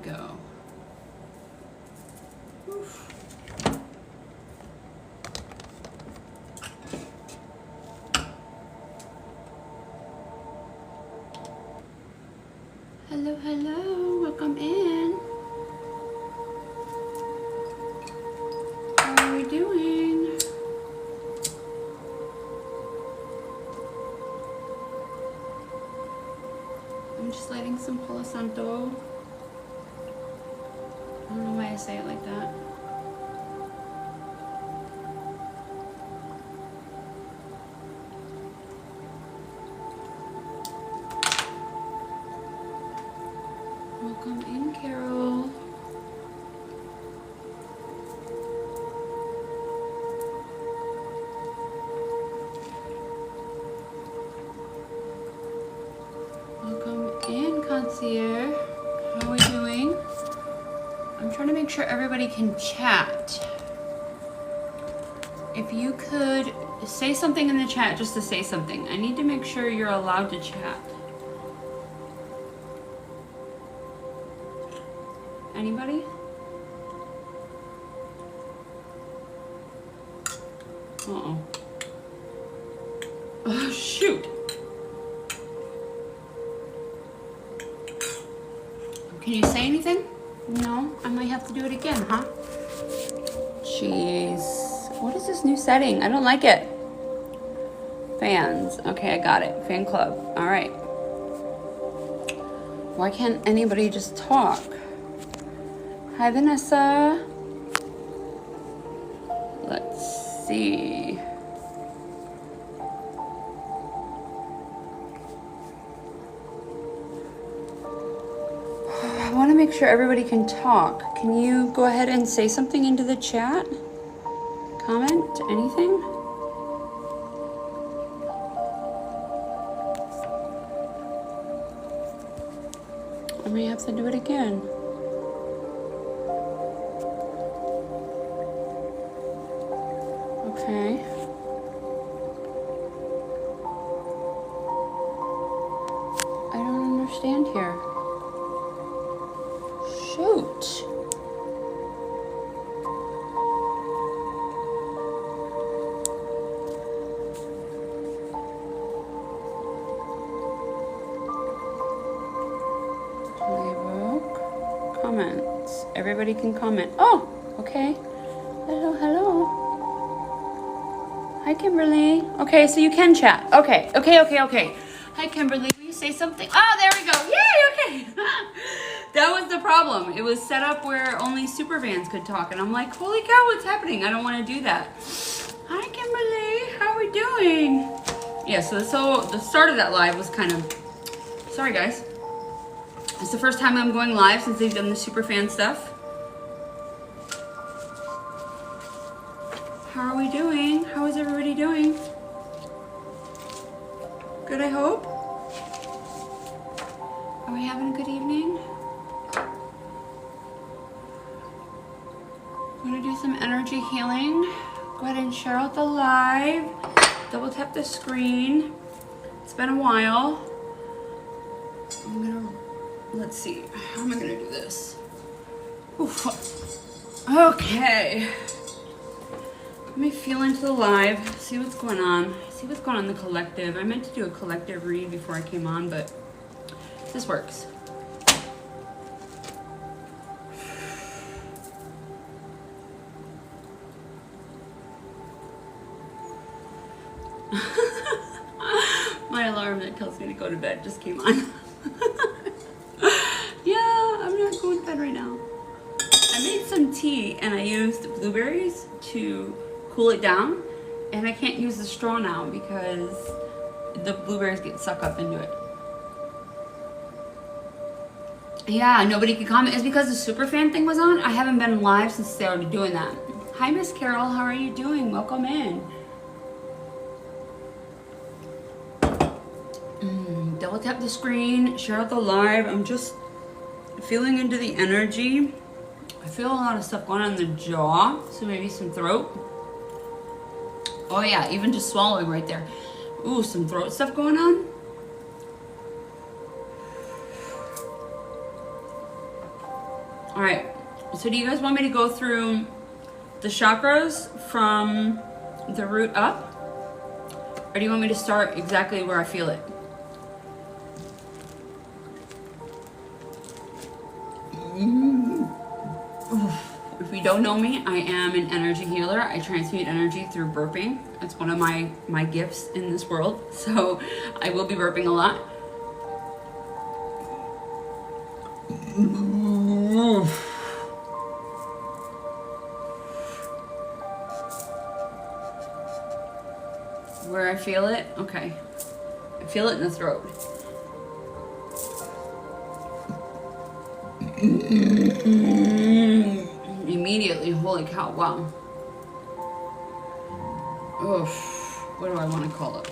go. Oof. Hello, hello, welcome in. How are we doing? I'm just lighting some Palo Santo. I don't know why I say it like that. Welcome in, Carol. Welcome in, Concierge. How are we doing? I'm trying to make sure everybody can chat. If you could say something in the chat just to say something. I need to make sure you're allowed to chat. Anybody? Uh-oh. Oh, shoot. Can you say anything? No? I might have to do it again, huh? Jeez. What is this new setting? I don't like it. Fans. Okay, I got it. Fan club. All right. Why can't anybody just talk? Hi, Vanessa. Let's see. I want to make sure everybody can talk. Can you go ahead and say something into the chat? Comment? Anything? I may have to do it again. Okay. I don't understand here. Shoot. Playbook. Comments. Everybody can comment. Oh, okay. Hello, hello. Hi, Kimberly. Okay, so you can chat. Okay. Hi, Kimberly. Will you say something? Oh, there we go. Yay, okay. That was the problem. It was set up where only super fans could talk. And I'm like, holy cow, what's happening? I don't want to do that. Hi, Kimberly. How are we doing? Yeah, so the start of that live was kind of... Sorry, guys. It's the first time I'm going live since they've done the super fan stuff. How are we doing? How is everybody doing? Good, I hope. Are we having a good evening? I'm gonna do some energy healing. Go ahead and share out the live. Double tap the screen. It's been a while. Let's see. How am I gonna do this? Oof. Okay. Let me feel into the live, see what's going on. See what's going on in the collective. I meant to do a collective read before I came on, but this works. My alarm that tells me to go to bed just came on. Yeah, I'm not going to bed right now. I made some tea and I used blueberries to cool it down, and I can't use the straw now because the blueberries get sucked up into it. Yeah, nobody could comment. It's because the superfan thing was on. I haven't been live since they started doing that. Hi, Miss Carol. How are you doing? Welcome in. Double tap the screen, share out the live. I'm just feeling into the energy. I feel a lot of stuff going on in the jaw, so maybe some throat. Oh yeah, even just swallowing right there. Ooh, some throat stuff going on. right. So do you guys want me to go through the chakras from the root up? Or do you want me to start exactly where I feel it? If you don't know me, I am an energy healer. I transmute energy through burping. It's one of my gifts in this world. So I will be burping a lot. Where I feel it? Okay. I feel it in the throat. Immediately, holy cow, wow. Oof, what do I want to call it?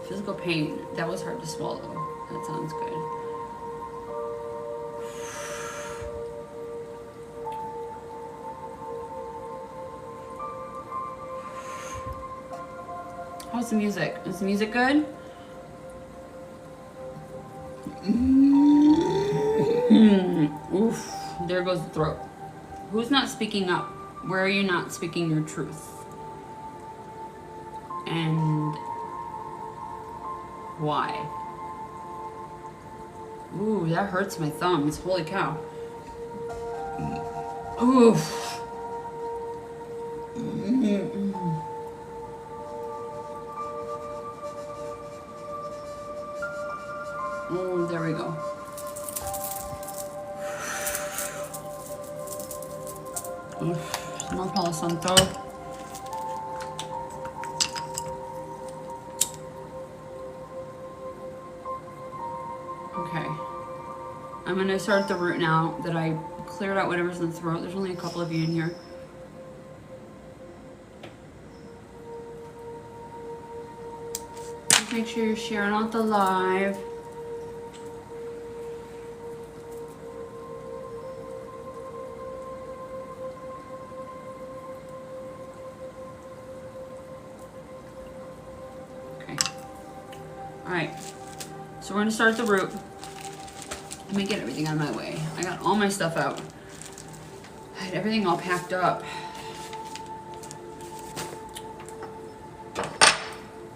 Physical pain. That was hard to swallow. That sounds good. How's the music? Is the music good? Oof, there goes the throat. Who's not speaking up? Where are you not speaking your truth? And why? Ooh, that hurts my thumbs. Holy cow. Oof. Oh, there we go. More Palo Santo. Okay. I'm gonna start at the root now that I cleared out whatever's in the throat. There's only a couple of you in here. Just make sure you're sharing out the live. Alright, so we're going to start at the root. Let me get everything out of my way. I got all my stuff out. I had everything all packed up.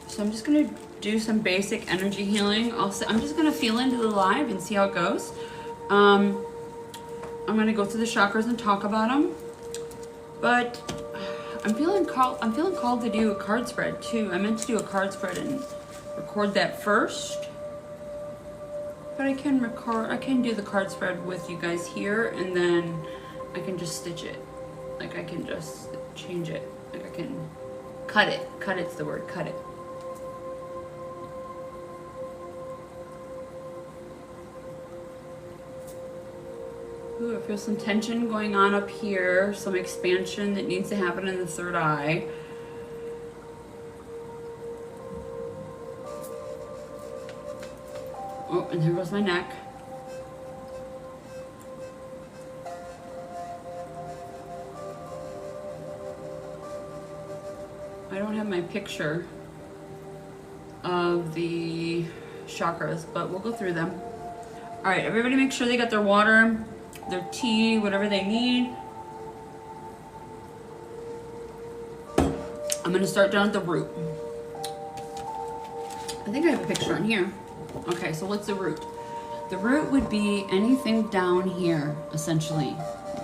So I'm just going to do some basic energy healing. I'm just going to feel into the live and see how it goes. I'm going to go through the chakras and talk about them. But I'm feeling called to do a card spread too. I meant to do a card spread and record that first, but I can do the card spread with you guys here, and then I can just stitch it. Like I can just change it. Like I can cut it. Cut it's the word, cut it. Ooh, I feel some tension going on up here, some expansion that needs to happen in the third eye. Oh, and here goes my neck. I don't have my picture of the chakras, but we'll go through them. All right, everybody make sure they got their water, their tea, whatever they need. I'm gonna start down at the root. I think I have a picture on here. Okay, so what's the root? The root would be anything down here, essentially.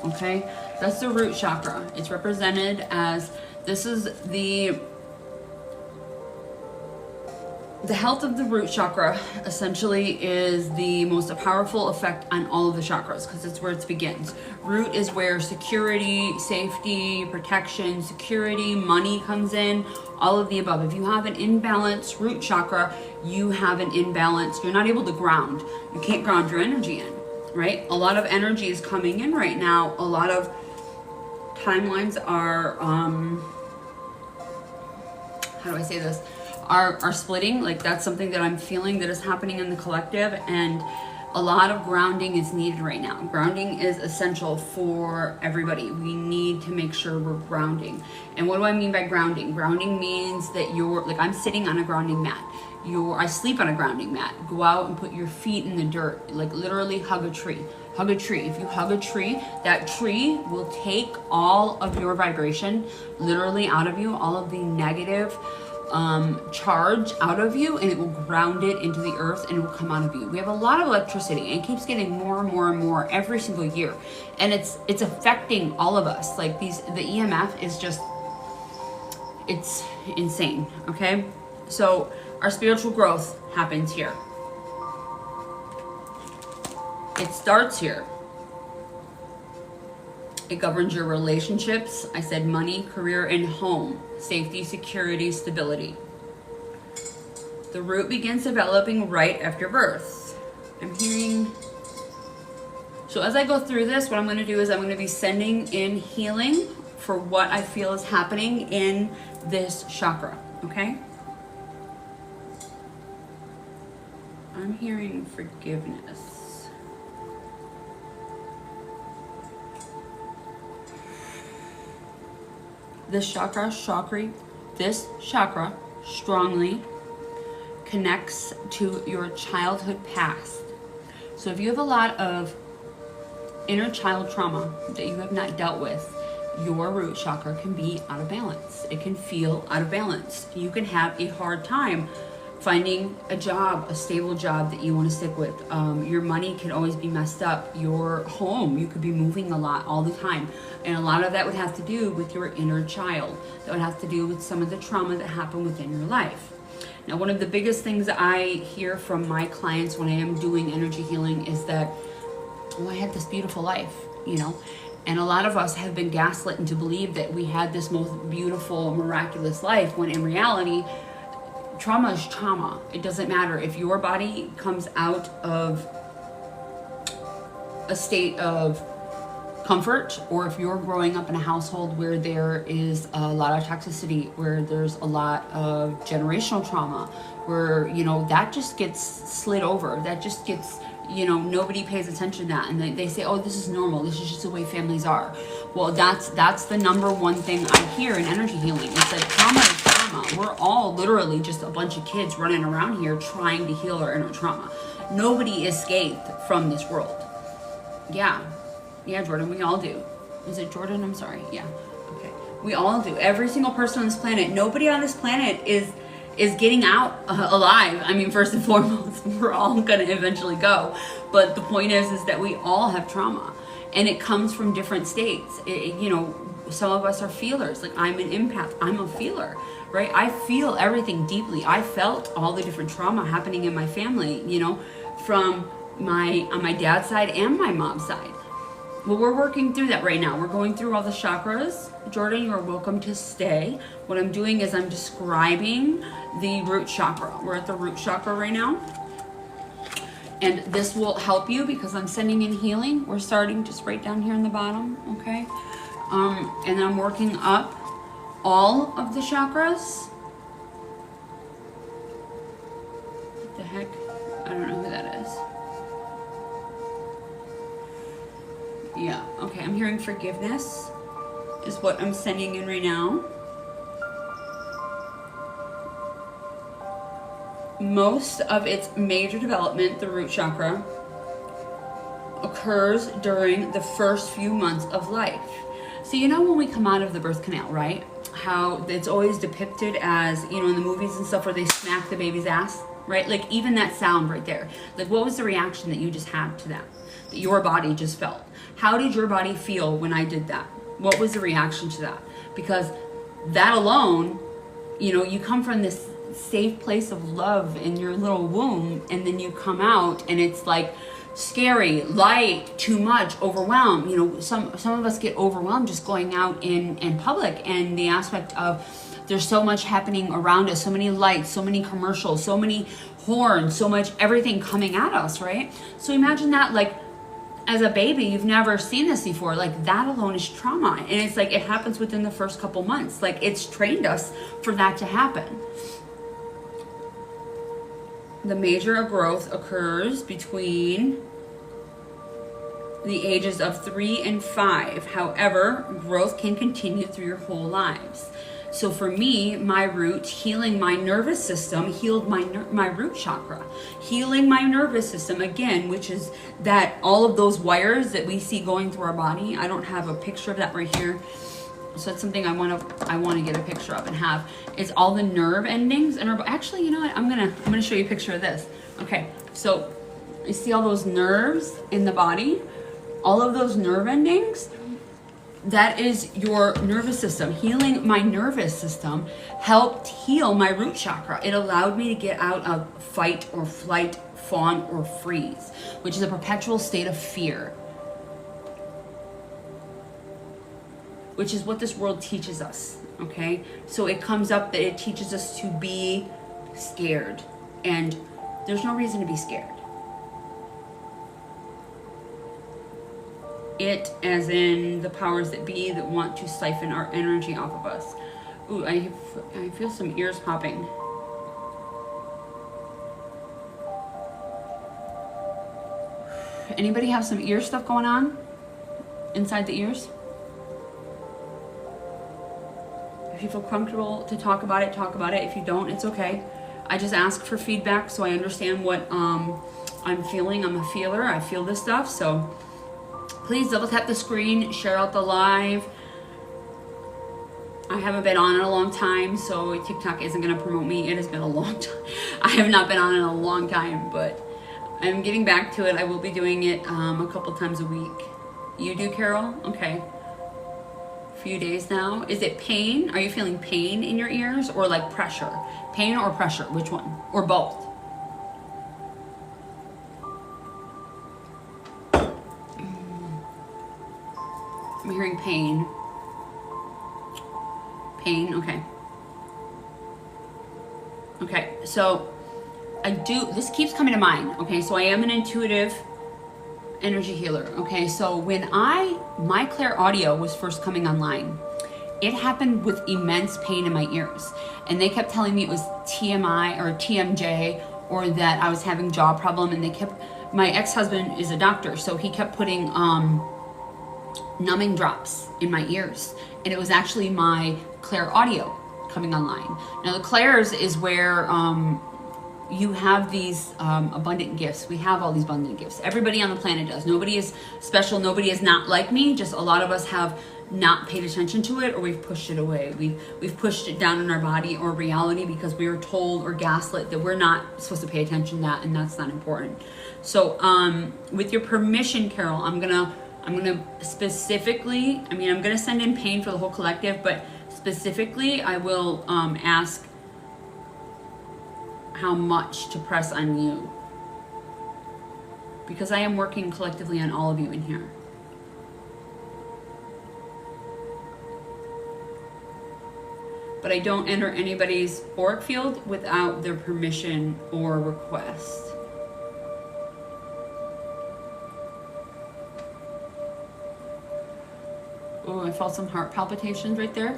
Okay, that's the root chakra. It's represented as, this is the health of the root chakra, essentially, is the most powerful effect on all of the chakras, because it's where it begins. Root is where security, safety, protection, security, money comes in, all of the above. If you have an imbalanced root chakra, you have an imbalance. You're not able to ground. You can't ground your energy in, right? A lot of energy is coming in right now. A lot of timelines are, how do I say this? Are splitting. Like that's something that I'm feeling that is happening in the collective, and a lot of grounding is needed right now. Grounding is essential for everybody. We need to make sure we're grounding. And what do I mean by grounding? Grounding means that you're, like I'm sitting on a grounding mat. I sleep on a grounding mat. Go out and put your feet in the dirt. Like literally hug a tree. Hug a tree. If you hug a tree, that tree will take all of your vibration literally out of you, all of the negative charge out of you, and it will ground it into the earth and it will come out of you. We have a lot of electricity and it keeps getting more and more and more every single year, and it's affecting all of us. Like the EMF is just, it's insane. Okay, so our spiritual growth happens here. It starts here. It governs your relationships. I said money, career, and home. Safety, security, stability. The root begins developing right after birth. I'm hearing... So as I go through this, what I'm going to do is I'm going to be sending in healing for what I feel is happening in this chakra. Okay? I'm hearing forgiveness. This chakra strongly connects to your childhood past. So if you have a lot of inner child trauma that you have not dealt with, your root chakra can be out of balance. It can feel out of balance. You can have a hard time finding a job, a stable job that you want to stick with. Your money can always be messed up. Your home, you could be moving a lot all the time. And a lot of that would have to do with your inner child. That would have to do with some of the trauma that happened within your life. Now, one of the biggest things I hear from my clients when I am doing energy healing is that, oh, I had this beautiful life, you know? And a lot of us have been gaslit into believe that we had this most beautiful, miraculous life, when in reality, trauma is trauma. It doesn't matter if your body comes out of a state of comfort, or if you're growing up in a household where there is a lot of toxicity, where there's a lot of generational trauma, where, you know, that just gets slid over. That just gets, you know, nobody pays attention to that. And they say, oh, this is normal. This is just the way families are. Well, that's the number one thing I hear in energy healing. It's like trauma is trauma. We're all literally just a bunch of kids running around here trying to heal our inner trauma. Nobody escaped from this world. Yeah, Jordan, we all do. Is it Jordan? I'm sorry. Yeah. Okay. We all do. Every single person on this planet. Nobody on this planet is getting out alive. I mean, first and foremost, we're all going to eventually go. But the point is that we all have trauma. And it comes from different states. You know, some of us are feelers. Like, I'm an empath. I'm a feeler, right? I feel everything deeply. I felt all the different trauma happening in my family, you know, from on my dad's side and my mom's side. Well, we're working through that right now. We're going through all the chakras. Jordan, you're welcome to stay. What I'm doing is I'm describing the root chakra. We're at the root chakra right now. And this will help you because I'm sending in healing. We're starting just right down here in the bottom, okay? And I'm working up all of the chakras. What the heck? I don't know who that is. Yeah, okay, I'm hearing forgiveness is what I'm sending in right now. Most of its major development, the root chakra, occurs during the first few months of life. So you know when we come out of the birth canal, right? How it's always depicted as, you know, in the movies and stuff where they smack the baby's ass, right? Like even that sound right there. Like what was the reaction that you just had to that your body just felt? How did your body feel when I did that? What was the reaction to that? Because that alone, you know, you come from this safe place of love in your little womb, and then you come out and it's like scary, light, too much, overwhelmed. You know, some of us get overwhelmed just going out in public, and the aspect of there's so much happening around us, so many lights, so many commercials, so many horns, so much everything coming at us, right? So imagine that, like, as a baby, you've never seen this before. Like, that alone is trauma. And it's like, it happens within the first couple months. Like, it's trained us for that to happen. the major growth occurs between the ages of 3 and 5. However, growth can continue through your whole lives. So for me, my root, healing my nervous system, healed my root chakra. Healing my nervous system, again, which is that all of those wires that we see going through our body. I don't have a picture of that right here. So that's something I want to get a picture of and have. It's all the nerve endings. And actually, you know what? I'm gonna show you a picture of this. Okay, so you see all those nerves in the body? All of those nerve endings, that is your nervous system. Healing my nervous system helped heal my root chakra. It allowed me to get out of fight or flight, fawn or freeze, which is a perpetual state of fear, which is what this world teaches us, okay? So it comes up that it teaches us to be scared, and there's no reason to be scared. It, as in the powers that be that want to siphon our energy off of us. Ooh, I feel some ears popping. Anybody have some ear stuff going on inside the ears? If you feel comfortable to talk about it, talk about it. If you don't, it's okay. I just ask for feedback so I understand what I'm feeling. I'm a feeler. I feel this stuff. So please double tap the screen, share out the live. I haven't been on in a long time, so TikTok isn't going to promote me. It has been a long time. I have not been on in a long time, but I'm getting back to it. I will be doing it a couple times a week. You do, Carol? Okay. Few days now. Is it pain? Are you feeling pain in your ears or like pressure? Pain or pressure? Which one? Or both? I'm hearing pain. Pain, okay. Okay, so this keeps coming to mind, okay? So I am an intuitive energy healer, okay? So when my Claire audio was first coming online, it happened with immense pain in my ears. And they kept telling me it was TMI or TMJ, or that I was having jaw problem, and my ex-husband is a doctor, so he kept putting numbing drops in my ears, and it was actually my Claire audio coming online. Now the Claire's is where you have these abundant gifts. We have all these abundant gifts. Everybody on the planet does. Nobody is special. Nobody is not like me. Just a lot of us have not paid attention to it, or we've pushed it away. We've pushed it down in our body or reality because we were told or gaslit that we're not supposed to pay attention to that, and that's not important. So with your permission, Carol, I'm gonna specifically, I'm gonna send in pain for the whole collective, but specifically I will ask how much to press on you, because I am working collectively on all of you in here. But I don't enter anybody's auric field without their permission or request. Oh, I felt some heart palpitations right there.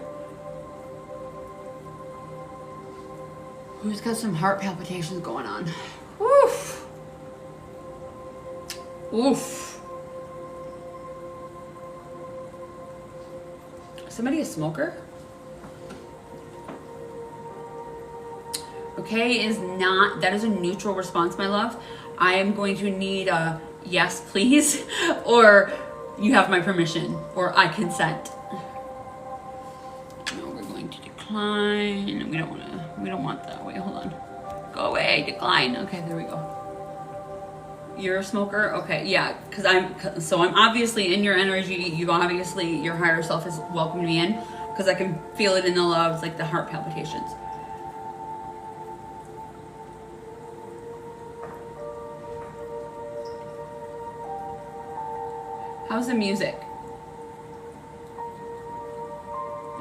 Who's got some heart palpitations going on? Oof. Oof. Somebody a smoker? Okay, that is a neutral response, my love. I am going to need a yes, please, or you have my permission, or I consent. No, we're going to decline. We don't want that. Wait, hold on. Go away, decline. Okay, there we go. You're a smoker? Okay, yeah, because I'm obviously in your energy. You obviously, your higher self has welcomed me in, because I can feel it in the loves, like the heart palpitations. How's the music?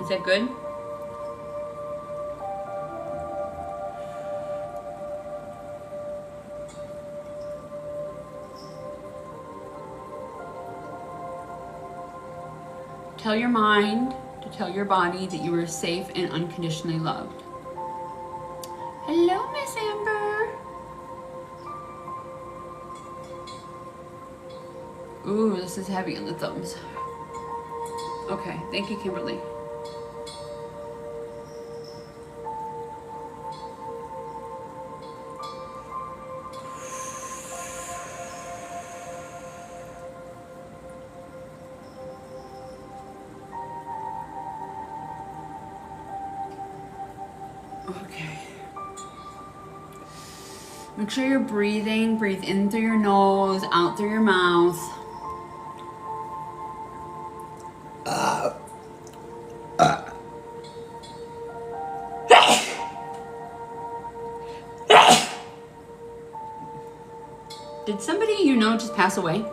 Is that good? Tell your mind to tell your body that you are safe and unconditionally loved. Hello, Miss Amber. Ooh, this is heavy on the thumbs. Okay, thank you, Kimberly. Okay. Make sure you're breathing. Breathe in through your nose, out through your mouth. Did somebody you know just pass away?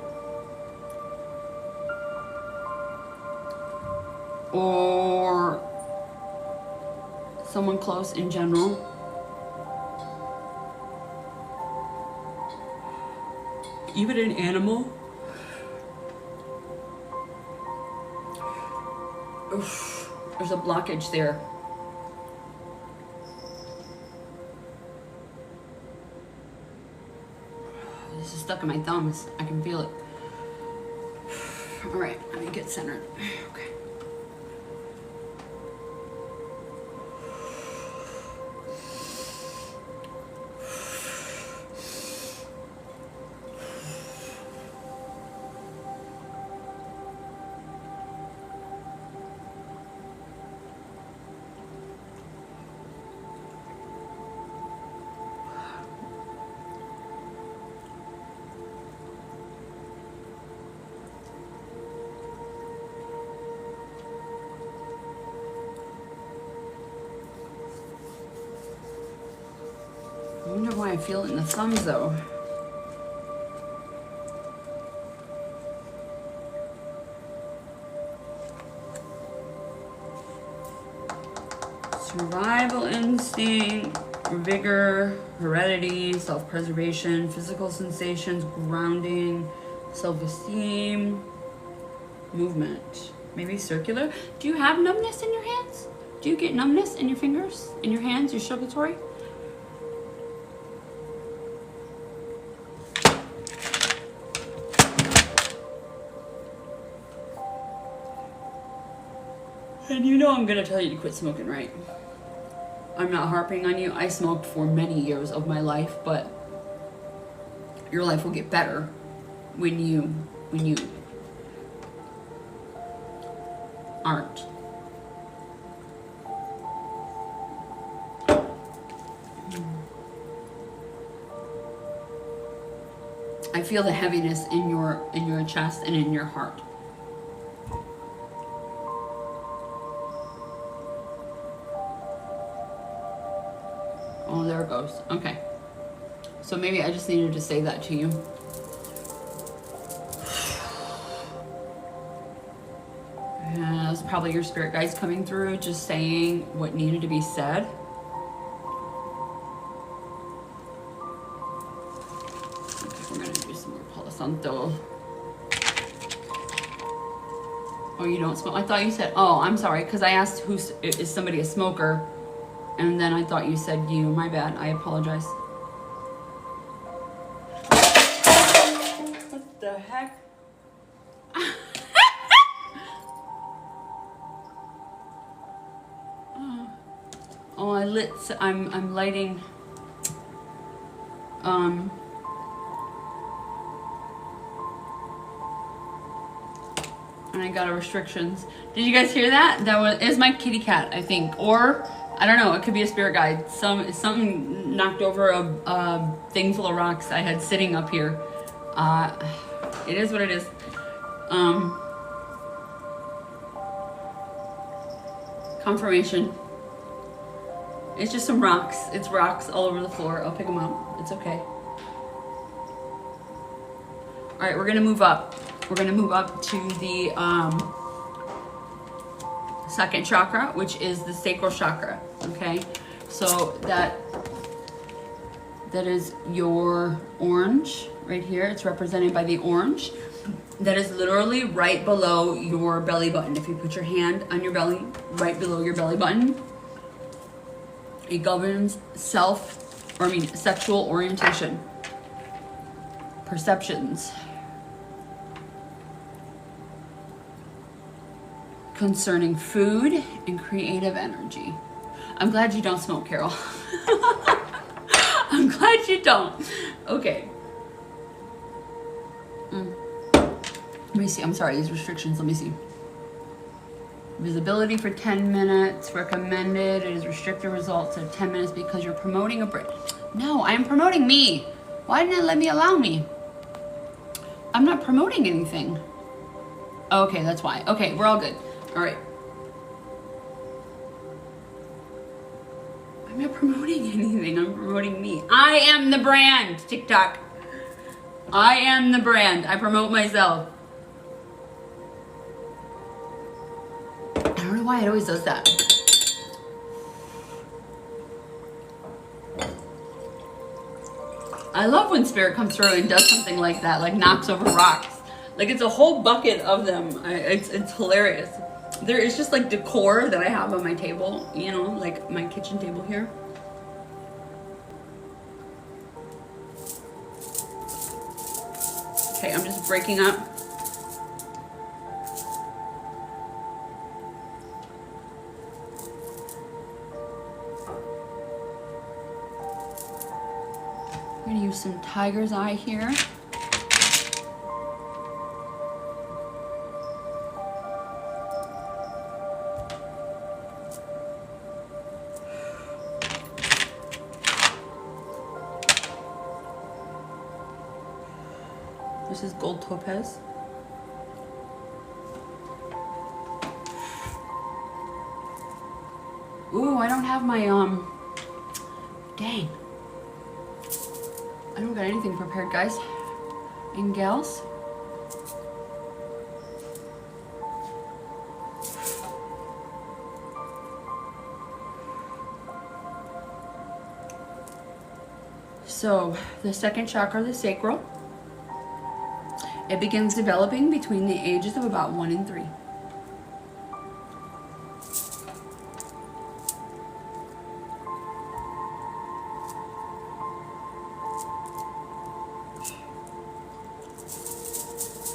Or someone close in general? Even an animal? Oof, there's a blockage there. This is stuck in my thumbs. I can feel it. All right, let me get centered. Okay. I wonder why I feel it in the thumbs though. Survival instinct, vigor, heredity, self-preservation, physical sensations, grounding, self-esteem, movement. Maybe circular. Do you have numbness in your hands? Do you get numbness in your fingers, in your hands, your circulatory? And you know I'm gonna tell you to quit smoking, right? I'm not harping on you. I smoked for many years of my life, but your life will get better when you aren't. I feel the heaviness in your chest and in your heart. Oh, there it goes. Okay. So maybe I just needed to say that to you. Yeah, that's probably your spirit guides coming through, just saying what needed to be said. Okay, we're gonna do some more Palo Santo. Oh, you don't smoke? I thought you said, oh, I'm sorry, because I asked is somebody a smoker? And then I thought you said you. My bad. I apologize. What the heck? Oh, I'm lighting. And I got a restrictions. Did you guys hear that? That is my kitty cat, I think, or I don't know. It could be a spirit guide. Something knocked over a thing full of rocks I had sitting up here. It is what it is. Confirmation. It's just some rocks. It's rocks all over the floor. I'll pick them up. It's okay. All right, we're gonna move up. We're gonna move up to the second chakra, which is the sacral chakra. Okay, so that is your orange right here. It's represented by the orange. That is literally right below your belly button. If you put your hand on your belly, right below your belly button, it governs sexual orientation, perceptions, concerning food and creative energy. I'm glad you don't smoke, Carol. I'm glad you don't. Okay. Let me see. I'm sorry, these restrictions. Let me see. Visibility for 10 minutes. Recommended. It is restricted results of 10 minutes because you're promoting a brand. No, I am promoting me. Why didn't it let me allow me? I'm not promoting anything. Okay, that's why. Okay, we're all good. All right. I'm not promoting anything. I'm promoting me. I am the brand, TikTok. I am the brand. I promote myself. I don't know why it always does that. I love when Spirit comes through and does something like that, like knocks over rocks. Like it's a whole bucket of them. It's hilarious. There is just like decor that I have on my table, you know, like my kitchen table here. Okay, I'm just breaking up. I'm gonna use some tiger's eye here. This is gold topaz. Ooh, I don't have my, dang. I don't got anything prepared, guys and gals. So, the second chakra, the sacral. It begins developing between the ages of about 1 and 3.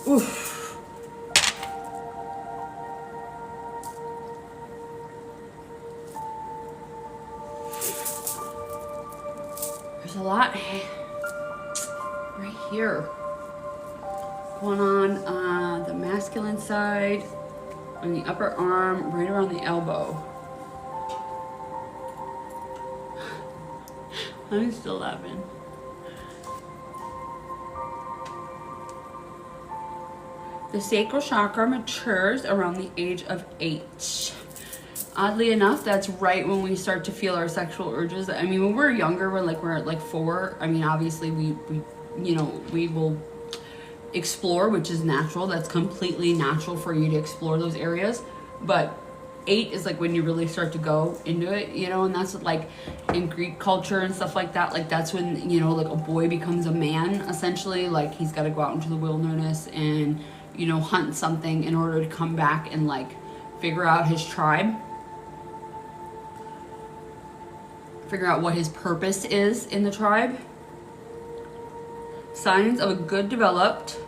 Oof. There's a lot right here going on the masculine side, on the upper arm, right around the elbow. I'm still laughing. The sacral chakra matures around the age of 8. Oddly enough, that's right when we start to feel our sexual urges. I mean, when we're younger, we're at like 4. I mean, obviously we will explore, which is natural. That's completely natural for you to explore those areas. But 8 is like when you really start to go into it, you know, and that's like in Greek culture and stuff like that. Like that's when, you know, like a boy becomes a man, essentially. Like he's got to go out into the wilderness and, you know, hunt something in order to come back and like figure out his tribe. Figure out what his purpose is in the tribe. Signs of a good developed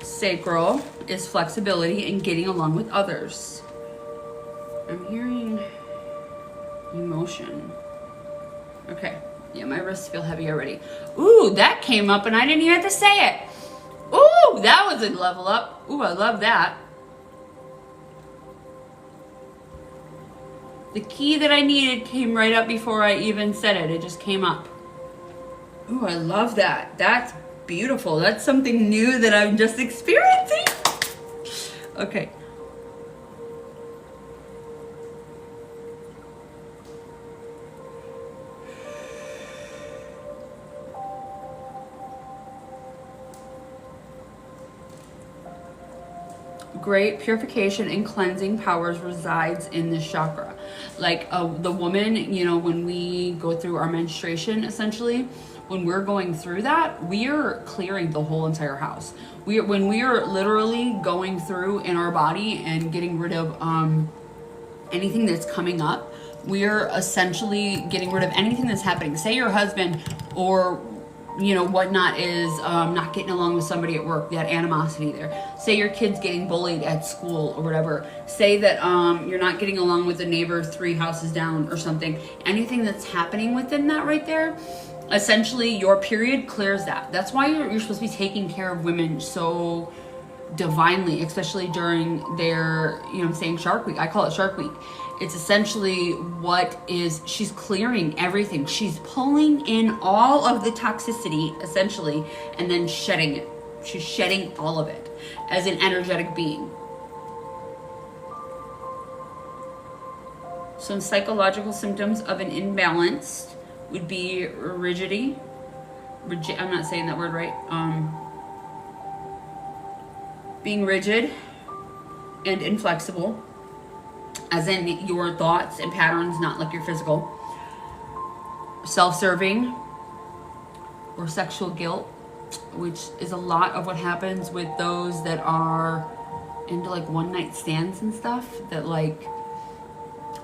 sacral is flexibility and getting along with others. I'm hearing emotion. Okay. Yeah, my wrists feel heavy already. Ooh, that came up and I didn't even have to say it. Ooh, that was a level up. Ooh, I love that. The key that I needed came right up before I even said it. It just came up. Ooh, I love that. That's beautiful. That's something new that I'm just experiencing. Okay. Great purification and cleansing powers resides in this chakra. Like the woman, you know, when we go through our menstruation, essentially, when we're going through that, we are clearing the whole entire house. When we are literally going through in our body and getting rid of anything that's coming up, we are essentially getting rid of anything that's happening. Say your husband or you know, whatnot is not getting along with somebody at work, that animosity there. Say your kid's getting bullied at school or whatever. Say that you're not getting along with the neighbor 3 houses down or something. Anything that's happening within that right there, essentially your period clears that. That's why you're supposed to be taking care of women so divinely, especially during their, you know what I'm saying, Shark Week. I call it Shark Week. It's essentially what is, she's clearing everything. She's pulling in all of the toxicity, essentially, and then shedding it. She's shedding all of it as an energetic being. Some psychological symptoms of an imbalance would be rigidity. I'm not saying that word right. Being rigid and inflexible, as in your thoughts and patterns, not like your physical. Self-serving or sexual guilt, which is a lot of what happens with those that are into like one-night stands and stuff, that like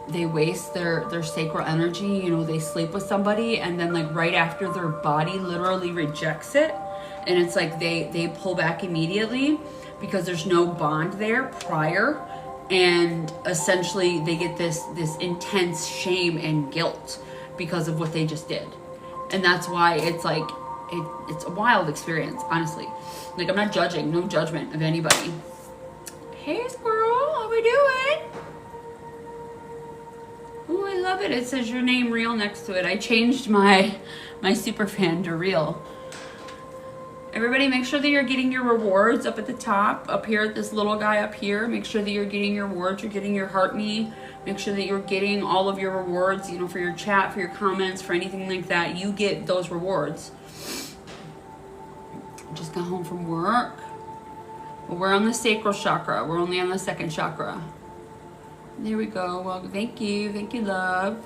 they waste their sacral energy. You know, they sleep with somebody and then like right after their body literally rejects it, and it's like they pull back immediately because there's no bond there prior. And essentially they get this intense shame and guilt because of what they just did. And that's why it's like it's a wild experience, honestly. Like, I'm not judging, no judgment of anybody. Hey squirrel, how we doing? Oh, I love it. It says your name Real next to it. I changed my super fan to Real. Everybody, make sure that you're getting your rewards up at the top, up here at this little guy up here. Make sure that you're getting your rewards, you're getting your heart me. Make sure that you're getting all of your rewards, you know, for your chat, for your comments, for anything like that. You get those rewards. Just got home from work. Well, we're on the sacral chakra. We're only on the 2nd chakra. There we go. Well, thank you. Thank you, love.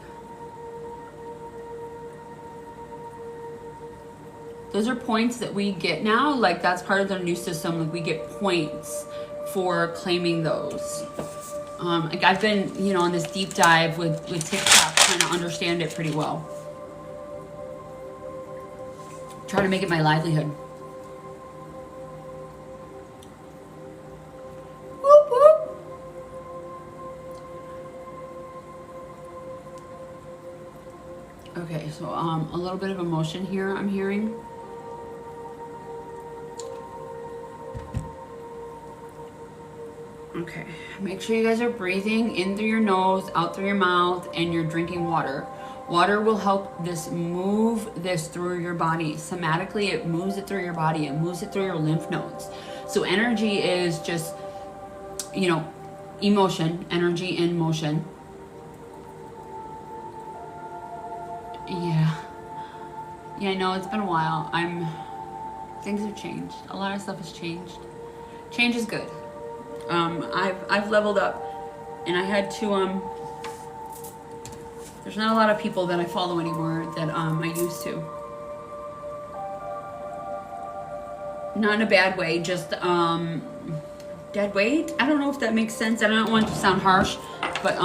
Those are points that we get now. Like, that's part of the new system. Like, we get points for claiming those. Like, I've been, you know, on this deep dive with TikTok, trying to understand it pretty well. Trying to make it my livelihood. Whoop, whoop. Okay, so a little bit of emotion here I'm hearing. Okay, make sure you guys are breathing in through your nose, out through your mouth, and you're drinking water. Water will help this move this through your body. Somatically, it moves it through your body. It moves it through your lymph nodes. So energy is just, you know, emotion, energy in motion. Yeah, I know it's been a while. Things have changed. A lot of stuff has changed. Change is good. I've leveled up, and I had to, there's not a lot of people that I follow anymore that, I used to. Not in a bad way, just, dead weight? I don't know if that makes sense. I don't want to sound harsh, but,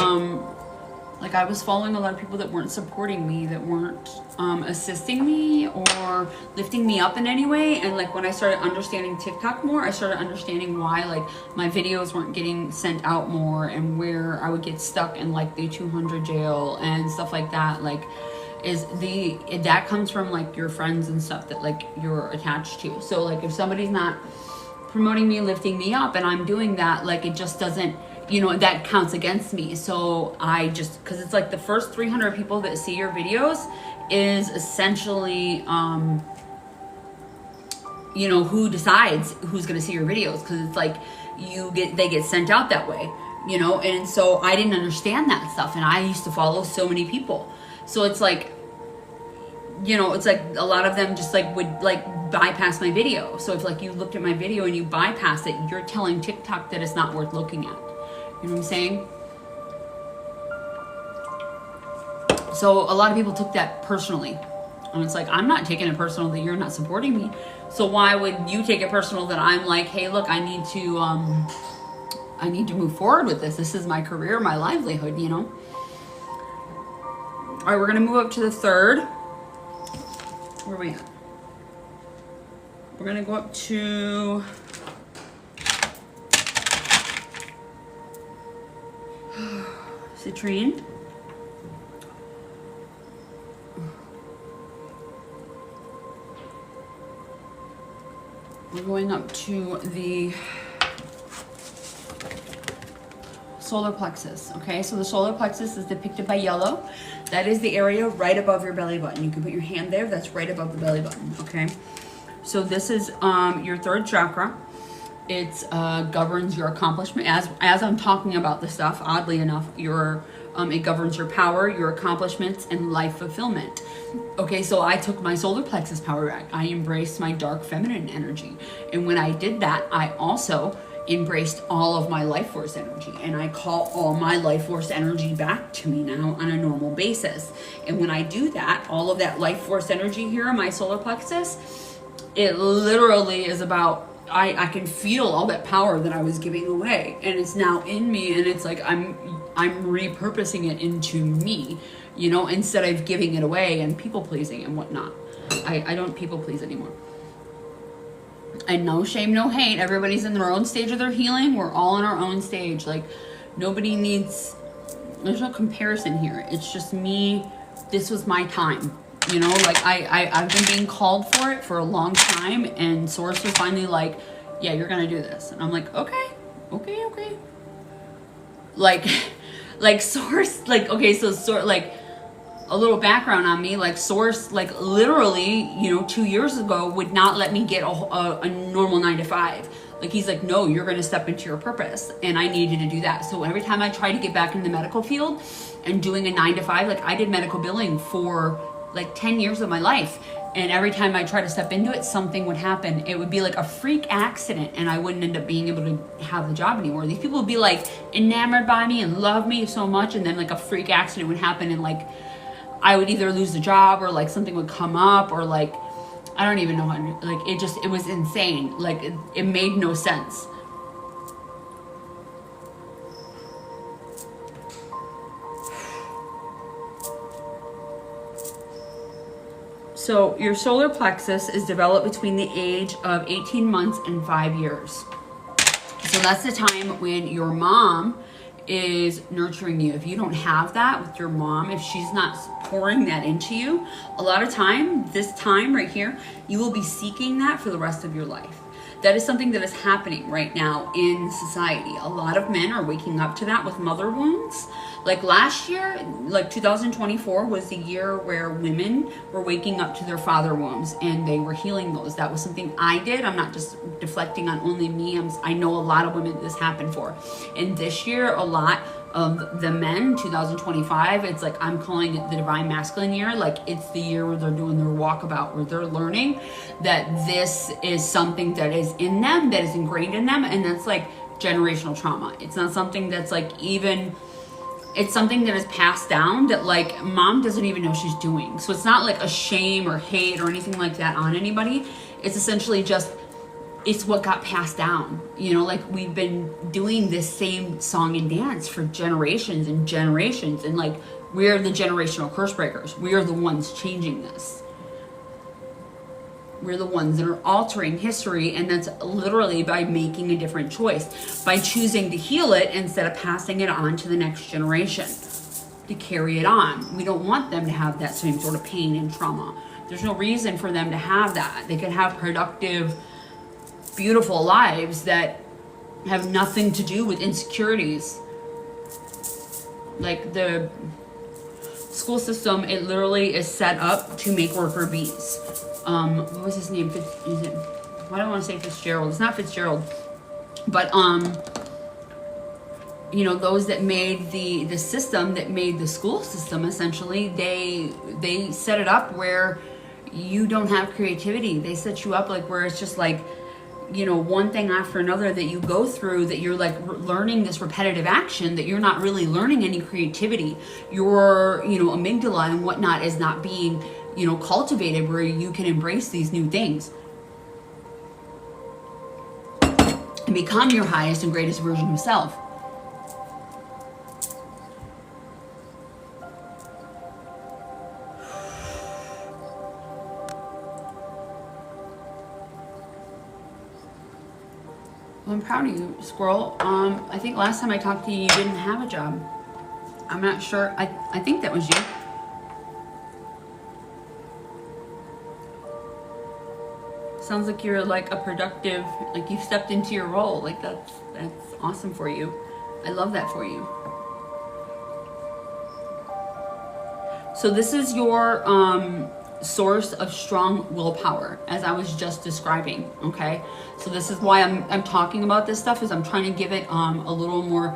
like, I was following a lot of people that weren't supporting me, that weren't assisting me or lifting me up in any way. And like, when I started understanding TikTok more, I started understanding why like my videos weren't getting sent out more, and where I would get stuck in like the 200 jail and stuff like that. Like, that comes from like your friends and stuff that like you're attached to. So like, if somebody's not promoting me, lifting me up, and I'm doing that, like, it just doesn't, you know, that counts against me. So I just, because it's like the first 300 people that see your videos is essentially, you know, who decides who's going to see your videos, because it's like they get sent out that way, you know. And so I didn't understand that stuff, and I used to follow so many people. So it's like, you know, it's like a lot of them just like would like bypass my video. So if like you looked at my video and you bypass it, you're telling TikTok that it's not worth looking at. You know what I'm saying? So a lot of people took that personally. And it's like, I'm not taking it personal that you're not supporting me. So why would you take it personal that I'm like, hey, look, I need to move forward with this. This is my career, my livelihood, you know? All right, we're going to move up to the 3rd. Where are we at? We're gonna go up to citrine. We're going up to the solar plexus, okay? So the solar plexus is depicted by yellow. That is the area right above your belly button. You can put your hand there, that's right above the belly button, okay? So this is your third chakra. It governs your accomplishment. As I'm talking about this stuff, oddly enough, it governs your power, your accomplishments, and life fulfillment. Okay, so I took my solar plexus power back. I embraced my dark feminine energy. And when I did that, I also embraced all of my life force energy, and I call all my life force energy back to me now on a normal basis. And when I do that, all of that life force energy here in my solar plexus, it literally is about, I can feel all that power that I was giving away, and it's now in me, and it's like I'm repurposing it into me, you know, instead of giving it away and people pleasing and whatnot. I don't people please anymore. And no shame, no hate. Everybody's in their own stage of their healing. We're all in our own stage. Like, nobody needs, there's no comparison here. It's just me. This was my time. You know, like I've been being called for it for a long time, and Source was finally like, yeah, you're going to do this. And I'm like, okay. Like Source, like, okay, so like a little background on me, like Source, like literally, you know, 2 years ago would not let me get a normal 9 to 5. Like, he's like, no, you're going to step into your purpose. And I needed to do that. So every time I tried to get back in the medical field and doing a 9 to 5, like I did medical billing for like 10 years of my life. And every time I tried to step into it, something would happen. It would be like a freak accident, and I wouldn't end up being able to have the job anymore. These people would be like enamored by me and love me so much, and then like a freak accident would happen, and like I would either lose the job, or like something would come up, or like I don't even know how to, like it was insane. Like it made no sense. So your solar plexus is developed between the age of 18 months and 5 years. So that's the time when your mom is nurturing you. If you don't have that with your mom, if she's not pouring that into you, a lot of time, this time right here, you will be seeking that for the rest of your life. That is something that is happening right now in society. A lot of men are waking up to that with mother wounds. Like last year, like 2024 was the year where women were waking up to their father wounds and they were healing those. That was something I did. I'm not just deflecting on only me. I know a lot of women this happened for. And this year, a lot of the men, 2025, it's like I'm calling it the divine masculine year. Like it's the year where they're doing their walkabout, where they're learning that this is something that is in them, that is ingrained in them, and that's like generational trauma. It's not something that's like even, it's something that is passed down that like mom doesn't even know she's doing. So it's not like a shame or hate or anything like that on anybody. It's essentially just, it's what got passed down. You know, like we've been doing this same song and dance for generations and generations. And like, we're the generational curse breakers. We are the ones changing this. We're the ones that are altering history, and that's literally by making a different choice, by choosing to heal it instead of passing it on to the next generation, to carry it on. We don't want them to have that same sort of pain and trauma. There's no reason for them to have that. They could have productive, beautiful lives that have nothing to do with insecurities. Like the school system, it literally is set up to make worker bees. What was his name? Why do I want to say Fitzgerald? It's not Fitzgerald, but you know, those that made the system, that made the school system, essentially, they set it up where you don't have creativity. They set you up like where it's just like, you know, one thing after another that you go through, that you're like learning this repetitive action, that you're not really learning any creativity. Your, you know, amygdala and whatnot is not being, you know, cultivated where you can embrace these new things and become your highest and greatest version of self. Well, I'm proud of you, Squirrel. I think last time I talked to you, you didn't have a job. I'm not sure. I think that was you. Sounds like you're like a productive, like you've stepped into your role. Like that's awesome for you. I love that for you. So this is your source of strong willpower, as I was just describing. Okay, so this is why I'm talking about this stuff, is I'm trying to give it a little more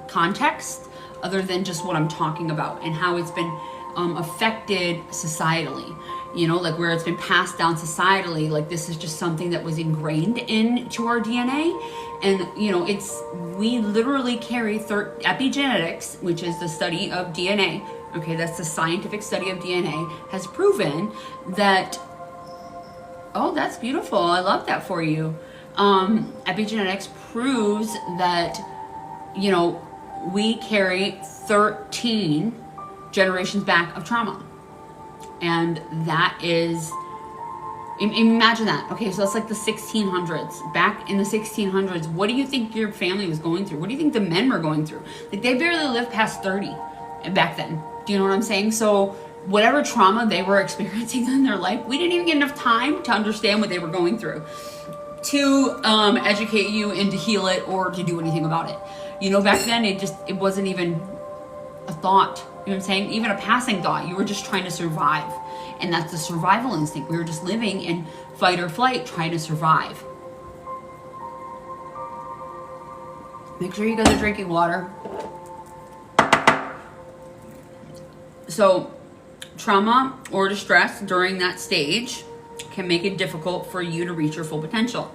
context other than just what I'm talking about and how it's been affected societally. You know, like where it's been passed down societally. Like this is just something that was ingrained into our DNA. And, you know, we literally carry epigenetics, which is the study of DNA. Okay, that's the scientific study of DNA, has proven that, oh, that's beautiful. I love that for you. Epigenetics proves that, you know, we carry 13 generations back of trauma. And that is, imagine that. Okay, so that's like the 1600s. Back in the 1600s, what do you think your family was going through? What do you think the men were going through? Like they barely lived past 30 back then. Do you know what I'm saying? So whatever trauma they were experiencing in their life, we didn't even get enough time to understand what they were going through to educate you and to heal it or to do anything about it. You know, back then it wasn't even a thought. You know what I'm saying? Even a passing thought. You were just trying to survive. And that's the survival instinct. We were just living in fight or flight, trying to survive. Make sure you guys are drinking water. So, trauma or distress during that stage can make it difficult for you to reach your full potential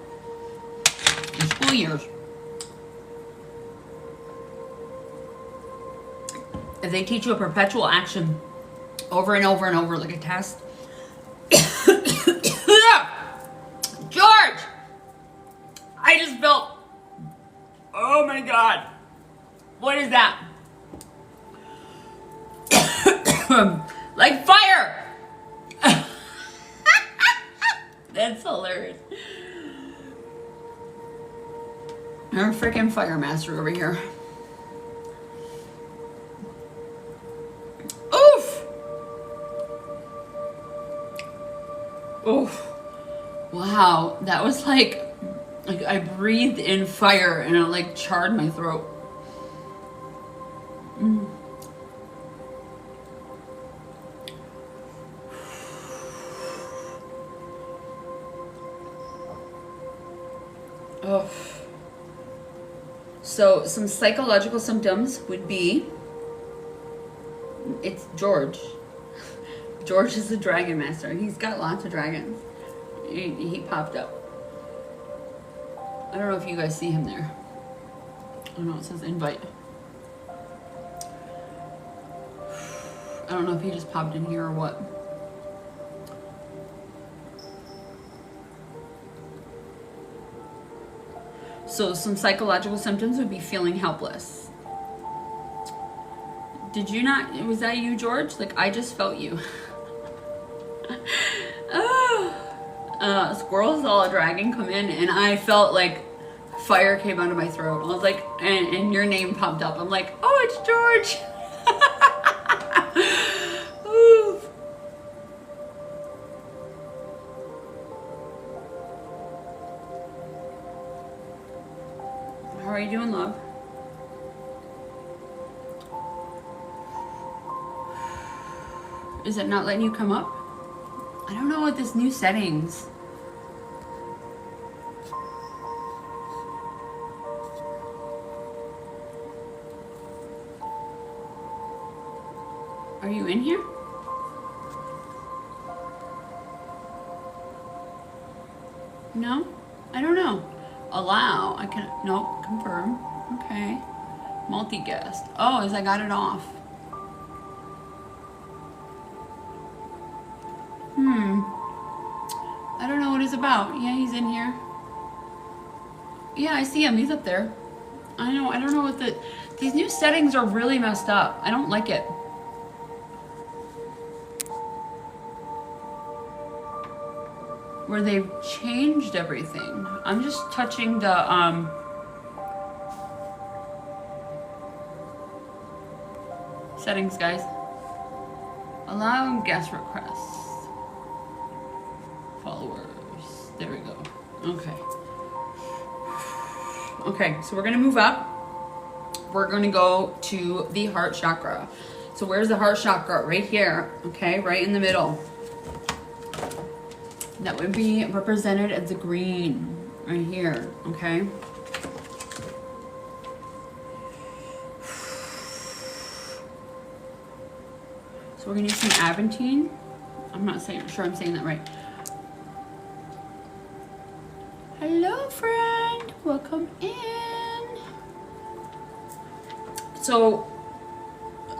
in school years. If they teach you a perpetual action over and over and over like a test. George! I just felt, oh my God. What is that? Like fire! That's hilarious. I'm a freaking fire master over here. Oh, wow. That was like I breathed in fire and it like charred my throat. Oh. So some psychological symptoms would be, it's George. George is the dragon master. He's got lots of dragons. He popped up. I don't know if you guys see him there. Oh no, it says invite. I don't know if he just popped in here or what. So some psychological symptoms would be feeling helpless. Did you not, was that you, George? Like, I just felt you. Squirrel saw a dragon come in and I felt like fire came out of my throat. I was like, and your name popped up. I'm like, oh, it's George. How are you doing, love? Is it not letting you come up? I don't know what this new settings. Are you in here? No? I don't know. Allow. I can, nope, confirm. Okay. Multi-guest. Oh, as I got it off. I don't know what it's about. Yeah, he's in here. Yeah, I see him. He's up there. I know. I don't know what these new settings are really messed up. I don't like it. where they've changed everything. I'm just touching the settings, guys. Allow guest requests. Followers. There we go. Okay. Okay, so we're gonna move up. We're gonna go to the heart chakra. So where's the heart chakra? Right here, okay, right in the middle. That would be represented as the green, right here, okay? So we're gonna use some Aventine. I'm not sure I'm saying that right. Hello, friend, welcome in. So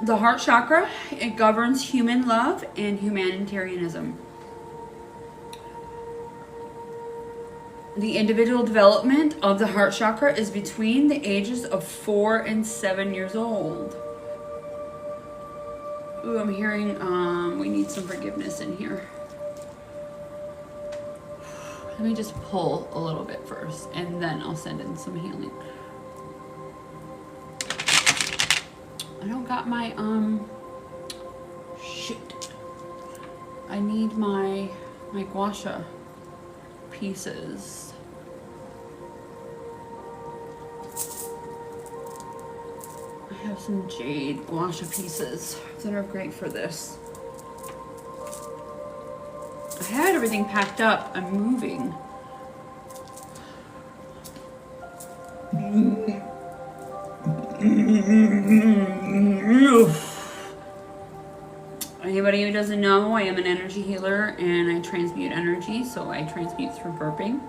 the heart chakra, it governs human love and humanitarianism. The individual development of the heart chakra is between the ages of 4 and 7 years old. Ooh, I'm hearing we need some forgiveness in here. Let me just pull a little bit first, and then I'll send in some healing. I don't got my shoot. I need my gua sha pieces. I have some jade gua sha pieces that are great for this. I had everything packed up. I'm moving. Anybody who doesn't know, I am an energy healer and I transmute energy, so I transmute through burping.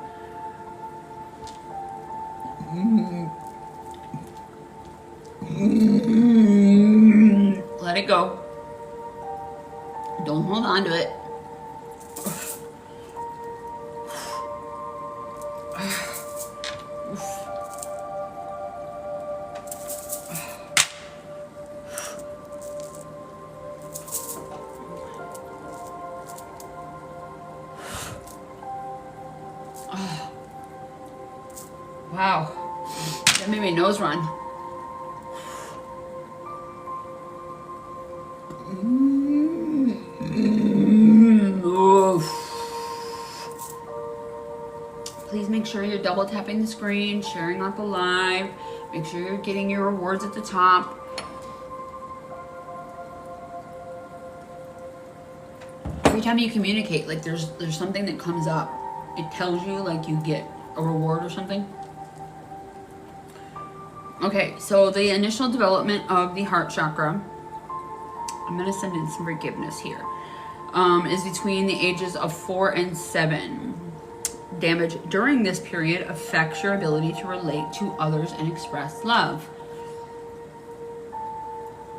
Let it go. Don't hold on to it. Wow, that made my nose run. Please make sure you're double tapping the screen, sharing out the live. Make sure you're getting your rewards at the top. Every time you communicate, like there's something that comes up. It tells you like you get a reward or something. Okay, so the initial development of the heart chakra, I'm going to send in some forgiveness here, is between the ages of 4 and 7. Damage during this period affects your ability to relate to others and express love.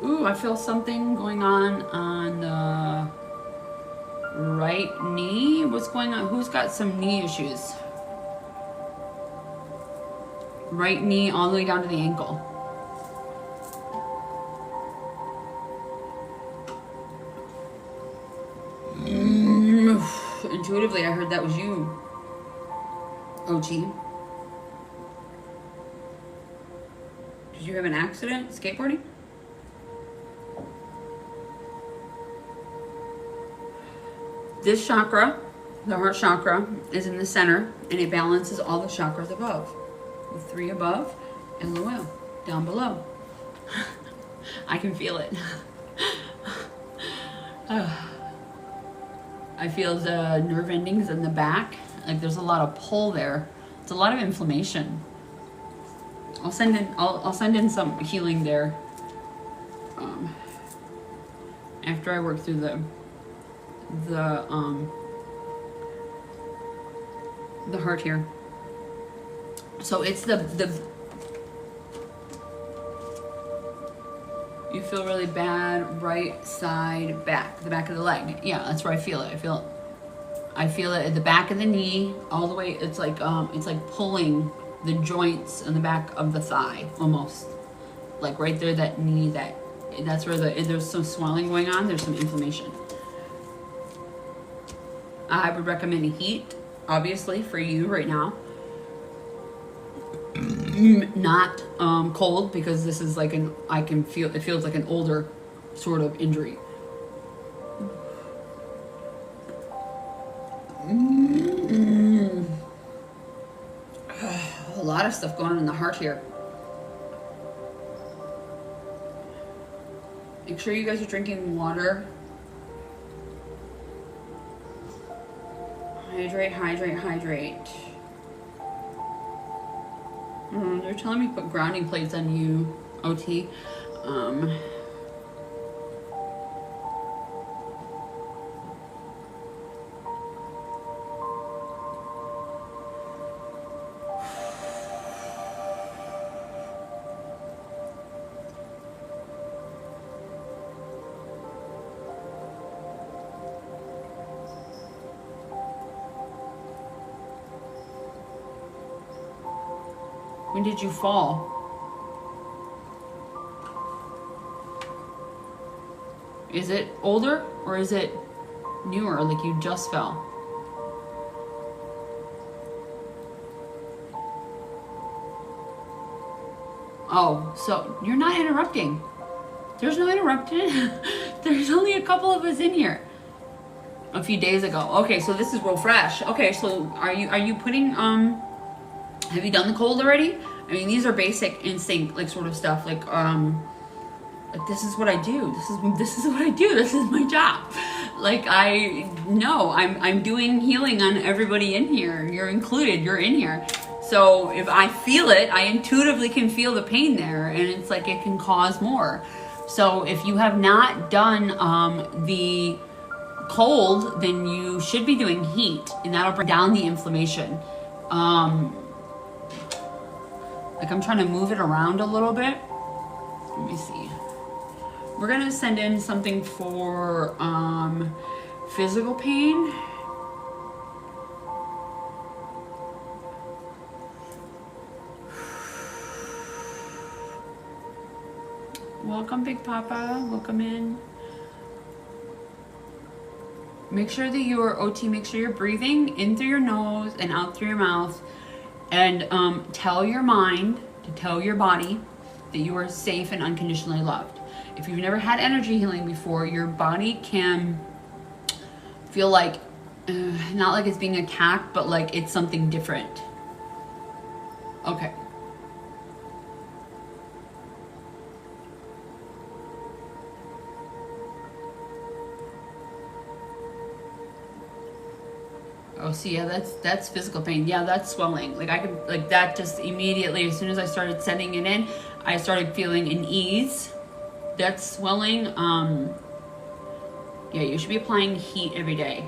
Ooh, I feel something going on the right knee. What's going on? Who's got some knee issues? Right knee all the way down to the ankle. Intuitively, I heard that was you, OG. Did you have an accident skateboarding? This chakra, the heart chakra, is in the center and it balances all the chakras above. The 3 above and the well down below. I can feel it. I feel the nerve endings in the back. Like there's a lot of pull there. It's a lot of inflammation. I'll send in some healing there. After I work through the heart here. So it's the you feel really bad right side back, the back of the leg. Yeah, that's where I feel it. I feel it at the back of the knee all the way. It's like pulling the joints in the back of the thigh almost. Like right there, that knee, that's where there's some swelling going on, there's some inflammation. I would recommend heat obviously for you right now. Not cold, because this is like I can feel, it feels like an older sort of injury. A lot of stuff going on in the heart here. Make sure you guys are drinking water. Hydrate, hydrate, hydrate. They're telling me to put grounding plates on you, OT. When did you fall? Is it older or is it newer, like you just fell? Oh, so you're not interrupting. There's no interrupting. There's only a couple of us in here. A few days ago. Okay, so this is real fresh. Okay, so are you putting have you done the cold already? I mean, these are basic instinct, like, sort of stuff. Like this is what I do. This is what I do. This is my job. Like, I know I'm doing healing on everybody in here. You're included. You're in here. So if I feel it, I intuitively can feel the pain there, and it's like it can cause more. So if you have not done the cold, then you should be doing heat, and that'll bring down the inflammation. Like, I'm trying to move it around a little bit. Let me see. We're gonna send in something for physical pain. Welcome, Big Papa. Welcome in. Make sure that you are OT. Make sure you're breathing in through your nose and out through your mouth. And tell your mind to tell your body that you are safe and unconditionally loved. If you've never had energy healing before, your body can feel like, not like it's being attacked, but like it's something different. Okay. Oh, see, yeah, that's physical pain. Yeah, that's swelling. Like, I could, like, that just immediately, as soon as I started sending it in, I started feeling an ease. That's swelling. Yeah, you should be applying heat every day.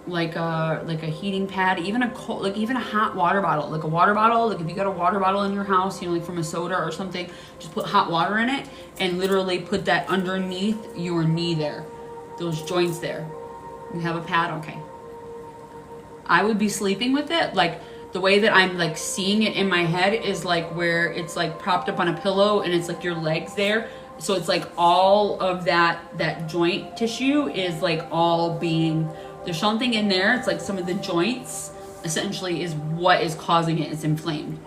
Like a heating pad, even a cold, like even a hot water bottle, like a water bottle. Like, if you got a water bottle in your house, you know, like from a soda or something, just put hot water in it and literally put that underneath your knee there. Those joints there. You have a pad? Okay. I would be sleeping with it. Like, the way that I'm like seeing it in my head is like where it's like propped up on a pillow and it's like your legs there. So it's like all of that joint tissue is like all being, there's something in there. It's like some of the joints essentially is what is causing it. It's inflamed.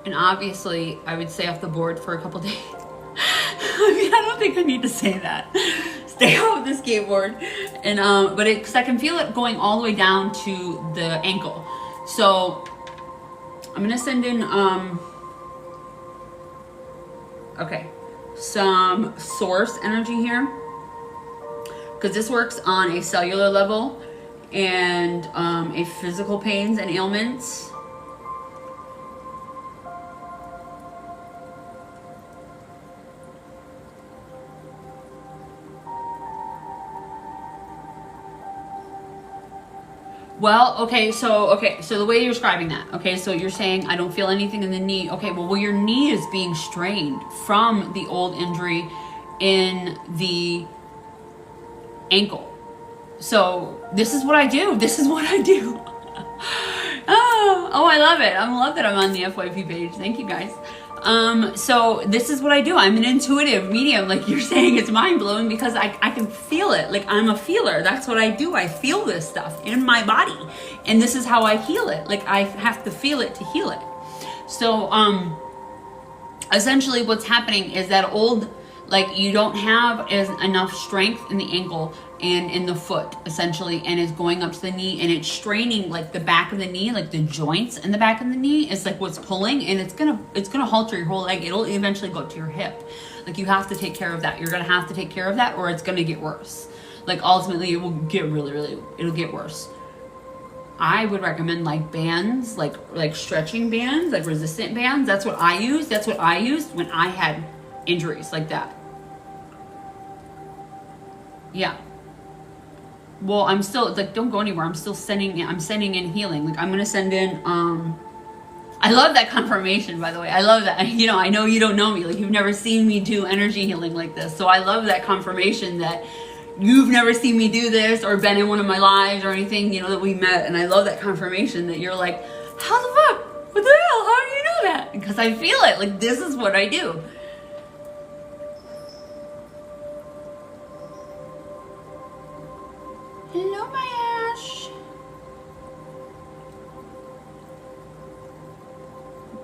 And obviously, I would stay off the board for a couple days. I mean, I don't think I need to say that. Stay off the skateboard. And but because I can feel it going all the way down to the ankle. So I'm gonna send in okay, some source energy here, because this works on a cellular level and a physical pains and ailments. Well, okay, so the way you're describing that, okay, so you're saying I don't feel anything in the knee. Okay, well, your knee is being strained from the old injury in the ankle. So this is what I do. This is what I do. Oh, I love it. I love that I'm on the FYP page. Thank you guys. So this is what I do. I'm an intuitive medium. Like you're saying, it's mind blowing because I can feel it. Like I'm a feeler. That's what I do. I feel this stuff in my body, and this is how I heal it. Like I have to feel it to heal it. So, essentially what's happening is that old, like you don't have enough strength in the ankle and in the foot essentially, and it's going up to the knee and it's straining like the back of the knee, like the joints in the back of the knee is like what's pulling, and it's gonna halter your whole leg. It'll eventually go to your hip. Like you have to take care of that. You're gonna have to take care of that or it's gonna get worse. Like ultimately it will get it'll get worse. I would recommend like bands, like stretching bands, like resistant bands. That's what I use. That's what I used when I had injuries like that. Yeah. Well, I'm still like, don't go anywhere. I'm sending in healing. Like I'm gonna send in. I love that confirmation, by the way. I love that. You know, I know you don't know me. Like you've never seen me do energy healing like this. So I love that confirmation that you've never seen me do this or been in one of my lives or anything. You know that we met, and I love that confirmation that you're like, how the fuck? What the hell? How do you know that? Because I feel it. Like this is what I do. Hello, my Ash.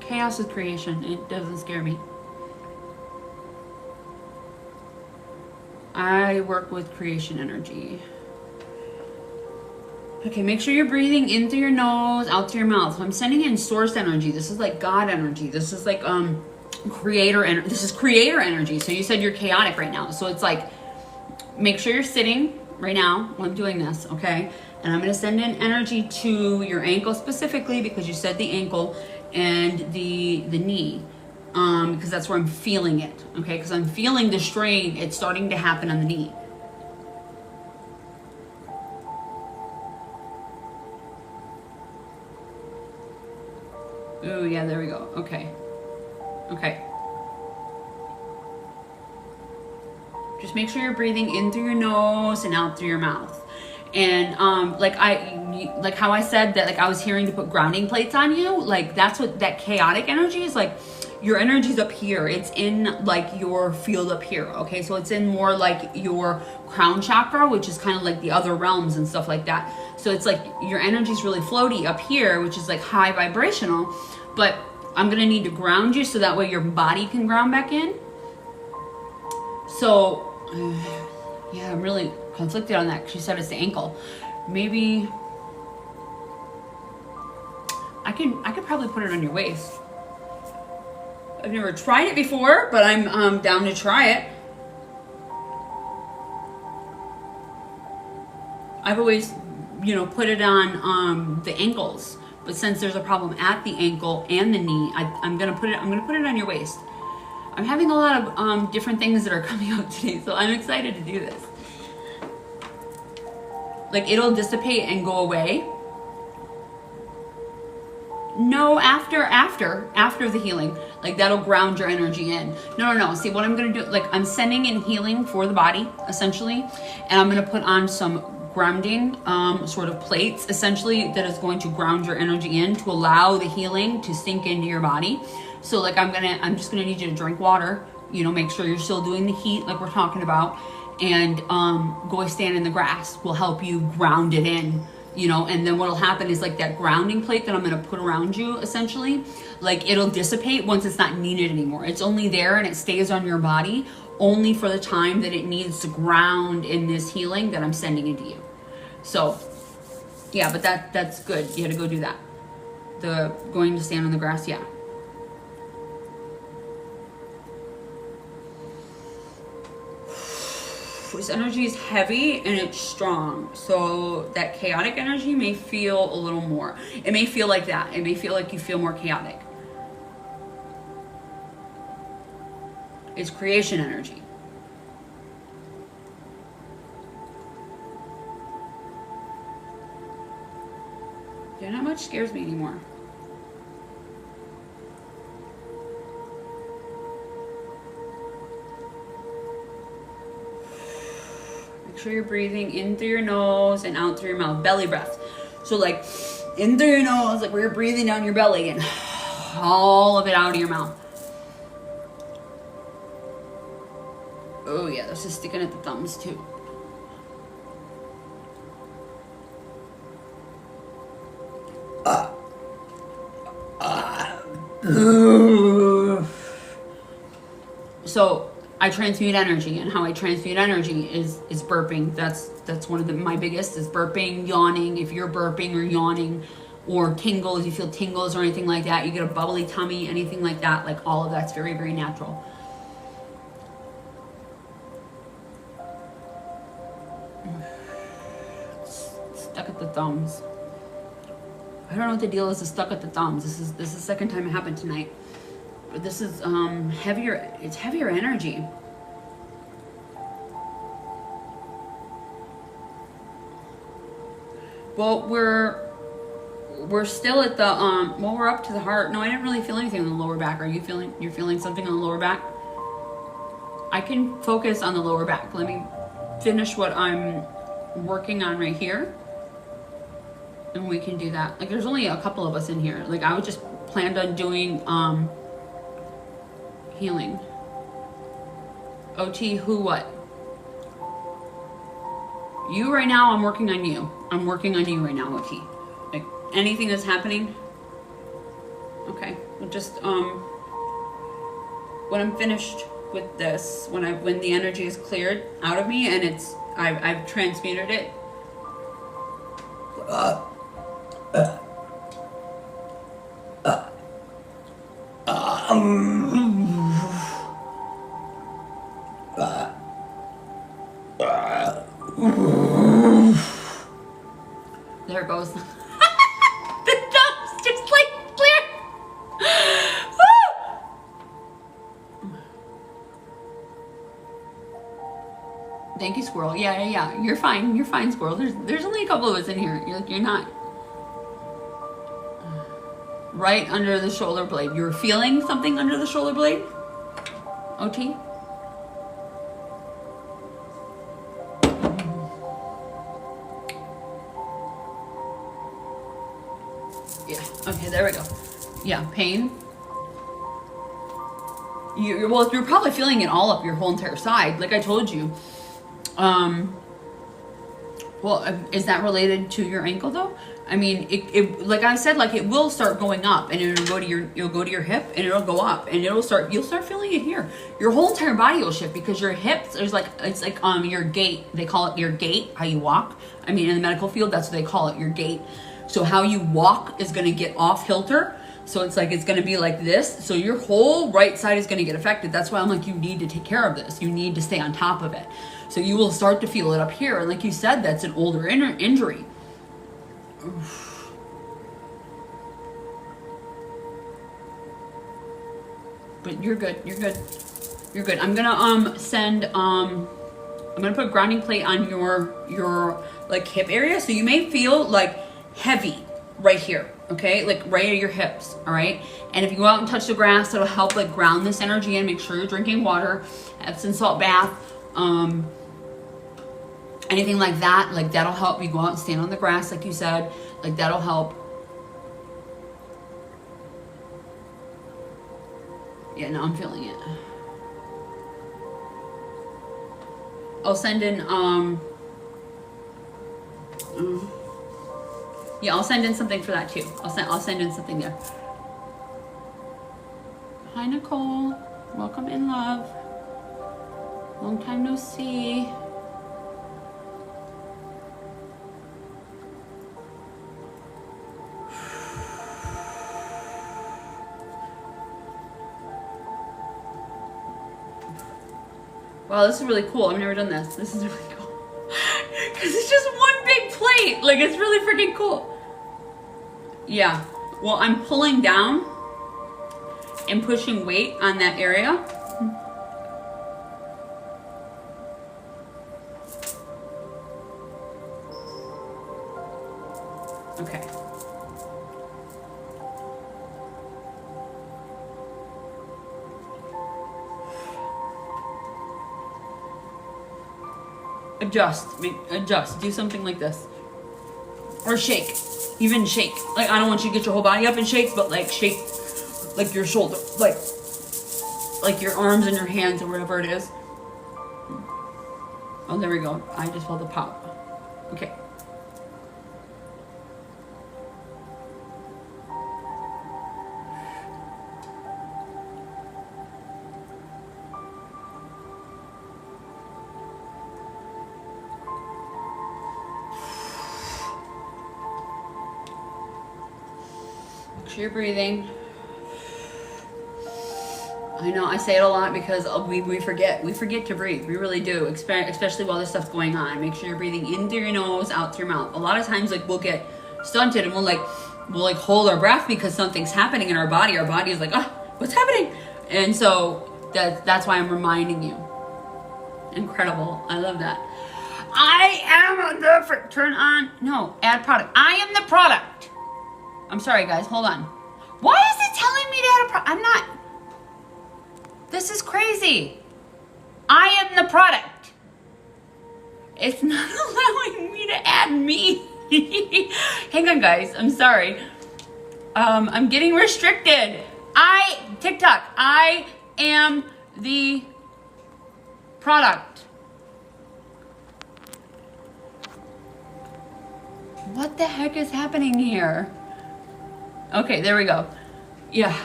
Chaos is creation. It doesn't scare me. I work with creation energy. Okay, make sure you're breathing in through your nose, out through your mouth. So I'm sending in source energy. This is like God energy. This is like creator energy. This is creator energy. So you said you're chaotic right now. So it's like, make sure you're sitting right now while I'm doing this, okay? And I'm gonna send in energy to your ankle specifically because you said the ankle and the knee, because that's where I'm feeling it, okay? Because I'm feeling the strain. It's starting to happen on the knee. Oh yeah, there we go. Okay. Okay. Just make sure you're breathing in through your nose and out through your mouth. And like how I said that, like I was hearing to put grounding plates on you, like that's what that chaotic energy is. Like your energy's up here. It's in like your field up here. Okay, so it's in more like your crown chakra, which is kind of like the other realms and stuff like that. So it's like your energy's really floaty up here, which is like high vibrational. But I'm gonna need to ground you so that way your body can ground back in. So yeah, I'm really conflicted on that. She said it's the ankle. Maybe I could probably put it on your waist. I've never tried it before, but I'm down to try it. I've always, you know, put it on the ankles, but since there's a problem at the ankle and the knee, I'm gonna put it on your waist. I'm having a lot of different things that are coming out today, so I'm excited to do this. Like it'll dissipate and go away. No, after the healing, like that'll ground your energy in. No. See what I'm gonna do? Like I'm sending in healing for the body essentially, and I'm gonna put on some grounding sort of plates essentially that is going to ground your energy in to allow the healing to sink into your body. So like I'm just gonna need you to drink water, you know, make sure you're still doing the heat like we're talking about, and go stand in the grass will help you ground it in, you know. And then what'll happen is like that grounding plate that I'm gonna put around you essentially, like it'll dissipate once it's not needed anymore. It's only there and it stays on your body only for the time that it needs to ground in this healing that I'm sending into you. So yeah, but that's good. You had to go do that. The going to stand on the grass, yeah. This energy is heavy and it's strong, so that chaotic energy may feel a little more. It may feel like that. It may feel like you feel more chaotic. It's creation energy. Yeah, not much scares me anymore. Make sure you're breathing in through your nose and out through your mouth. Belly breath. So like in through your nose, like where you're breathing down your belly, and all of it out of your mouth. Oh yeah, this is sticking at the thumbs too. So I transmute energy, and how I transmute energy is burping. That's one of my biggest is burping, yawning. If you're burping or yawning, or tingles, you feel tingles or anything like that, you get a bubbly tummy, anything like that, like all of that's very, very natural. Stuck at the thumbs. I don't know what the deal is with stuck at the thumbs. This is the second time it happened tonight. But this is heavier. It's heavier energy. Well, we're still at the well, we're up to the heart. No, I didn't really feel anything on the lower back. Are you feeling? You're feeling something on the lower back? I can focus on the lower back. Let me finish what I'm working on right here, and we can do that. Like, there's only a couple of us in here. Like, I was just planned on doing healing. OT, who, what? You right now, I'm working on you. I'm working on you right now, OT. Like, anything that's happening. Okay, well, just when I'm finished with this, when the energy is cleared out of me and I've transmuted it. There it goes. The dump's just like clear. Thank you, Squirrel. Yeah. You're fine. You're fine, Squirrel. There's only a couple of us in here. You're not. Right under the shoulder blade. You're feeling something under the shoulder blade? OT? Yeah. Okay, there we go. Yeah, pain. Well, you're probably feeling it all up your whole entire side, like I told you. Well, is that related to your ankle though? I mean, it like I said, like it will start going up, and it'll go to your hip, and it'll go up, and you'll start feeling it here. Your whole entire body will shift because your hips. It's like your gait. They call it your gait, how you walk. I mean, in the medical field, that's what they call it, your gait. So how you walk is going to get off kilter. So it's like, it's going to be like this. So your whole right side is going to get affected. That's why I'm like, you need to take care of this. You need to stay on top of it. So you will start to feel it up here. And like you said, that's an older injury. But you're good. You're good. You're good. I'm going to send, I'm going to put a grounding plate on your like hip area. So you may feel like heavy right here. Okay, like right at your hips, all right? And if you go out and touch the grass, it'll help like ground this energy and make sure you're drinking water, Epsom salt bath, anything like that, like that'll help. You go out and stand on the grass, like you said, like that'll help. Yeah, now I'm feeling it. I'll send in, yeah, I'll send in something for that too. I'll send in something there. Hi, Nicole. Welcome in, love. Long time no see. Wow, this is really cool. I've never done this. This is really cool. Because it's just one big plate. Like, it's really freaking cool. Yeah. Well, I'm pulling down and pushing weight on that area. Okay. adjust, do something like this. Or shake, even shake. Like, I don't want you to get your whole body up and shake, but like shake, like your shoulder, like your arms and your hands or whatever it is. Oh, there we go. I just felt the pop. Okay. Make sure you're breathing. I know I say it a lot because we forget to breathe. We really do, especially while this stuff's going on. Make sure you're breathing in through your nose, out through your mouth. A lot of times, like, we'll get stunted and we'll hold our breath because something's happening in our body. Our body is like, ah, what's happening? And so that's why I'm reminding you. Incredible. I love that. I am the turn on. No, add product. I am the product. I'm sorry, guys. Hold on. Why is it telling me to add a product? I'm not. This is crazy. I am the product. It's not allowing me to add me. Hang on, guys. I'm sorry. I'm getting restricted. TikTok. I am the product. What the heck is happening here? Okay, there we go. Yeah.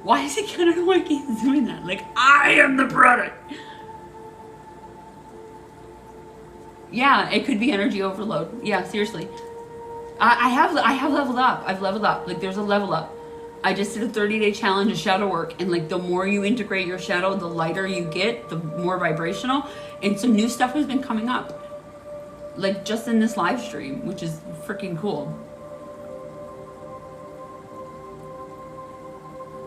Why is it kind of like he's doing that? Like, I am the product. Yeah, it could be energy overload. Yeah, seriously. I have leveled up. I've leveled up. Like, there's a level up. I just did a 30-day challenge of shadow work, and like the more you integrate your shadow, the lighter you get, the more vibrational. And some new stuff has been coming up, like just in this live stream, which is freaking cool.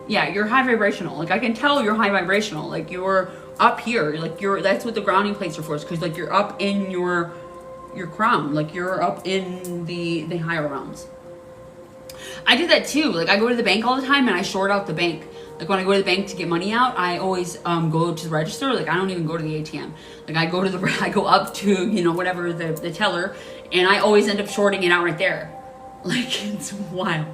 Yeah, you're high vibrational. Like, I can tell you're high vibrational. Like, you're up here. Like, that's what the grounding plates are for. Because like you're up in your crown. Like, you're up in the higher realms. I do that too. Like, I go to the bank all the time and I short out the bank. Like, when I go to the bank to get money out, I always go to the register. Like, I don't even go to the ATM. Like, I go up to, you know, whatever the teller, and I always end up shorting it out right there. Like, it's wild.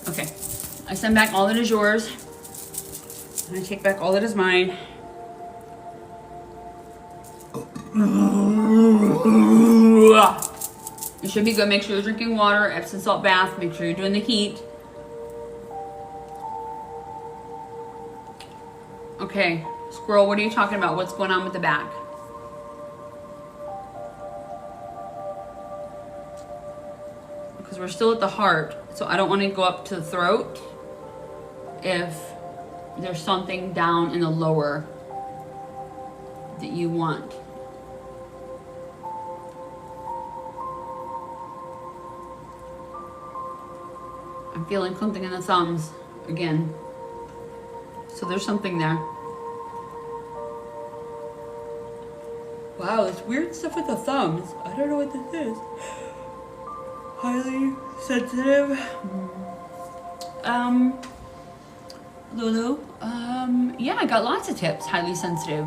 Okay, I send back all that is yours, and I take back all that is mine. You should be good. Make sure you're drinking water, Epsom salt bath. Make sure you're doing the heat. Okay, Squirrel, what are you talking about? What's going on with the back? Because we're still at the heart, so I don't want to go up to the throat if there's something down in the lower that you want. I'm feeling something in the thumbs again. So there's something there. Wow, it's weird stuff with the thumbs. I don't know what this is. Highly sensitive. Lulu. Yeah, I got lots of tips. Highly sensitive.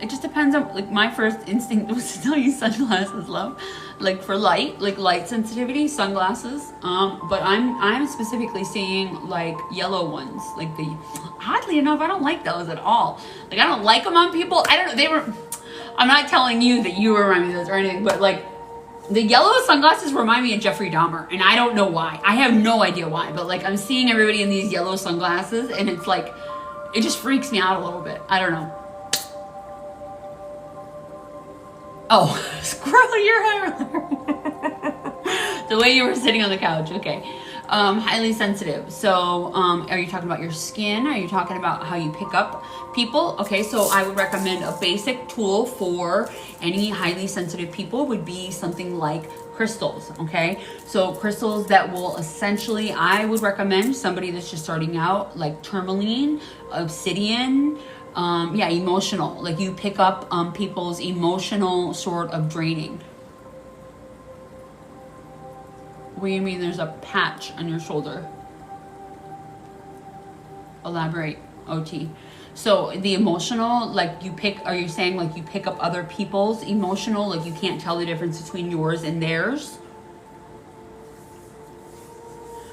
It just depends on, like, my first instinct was to tell you sunglasses, love. Like, for light, like light sensitivity, sunglasses. But I'm specifically seeing like yellow ones. Like, oddly enough, I don't like those at all. Like, I don't like them on people. I don't know, I'm not telling you that you remind me of those or anything, but like, the yellow sunglasses remind me of Jeffrey Dahmer, and I don't know why. I have no idea why, but like, I'm seeing everybody in these yellow sunglasses, and it's like, it just freaks me out a little bit. I don't know. Oh, Squirrel, you're higher. The way you were sitting on the couch. Okay. Highly sensitive. So, are you talking about your skin? Are you talking about how you pick up people? Okay, so I would recommend a basic tool for any highly sensitive people would be something like crystals, okay? So crystals that will essentially, I would recommend somebody that's just starting out, like tourmaline, obsidian, yeah, emotional. Like, you pick up people's emotional sort of draining. What do you mean there's a patch on your shoulder? Elaborate, OT. So the emotional, like you pick, are you saying like you pick up other people's emotional, like you can't tell the difference between yours and theirs?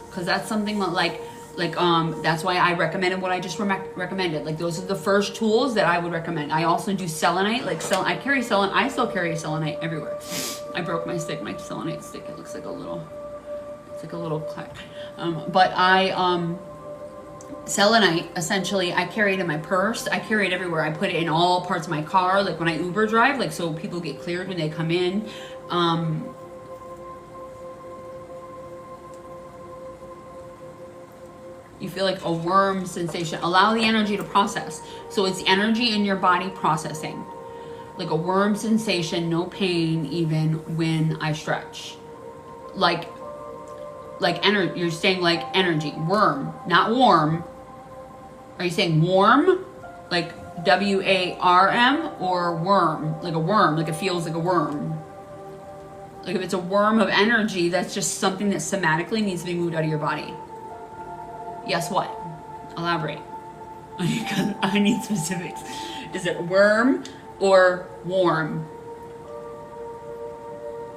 Because that's something that like that's why I recommended what I just recommended. Like those are the first tools that I would recommend. I also do selenite, I carry selenite. I still carry selenite everywhere. I broke my stick, my selenite stick. It looks like a little, it's like a little clack. But selenite, essentially, I carry it in my purse. I carry it everywhere. I put it in all parts of my car, like when I Uber drive, like so people get cleared when they come in. You feel like a worm sensation. Allow the energy to process. So it's energy in your body processing. Like a worm sensation, no pain even when I stretch. Like energy, you're saying like energy, worm, not warm. Are you saying warm? Like W-A-R-M or worm? Like a worm, like it feels like a worm. Like if it's a worm of energy, that's just something that somatically needs to be moved out of your body. Yes, what? Elaborate. I need specifics. Is it worm or warm?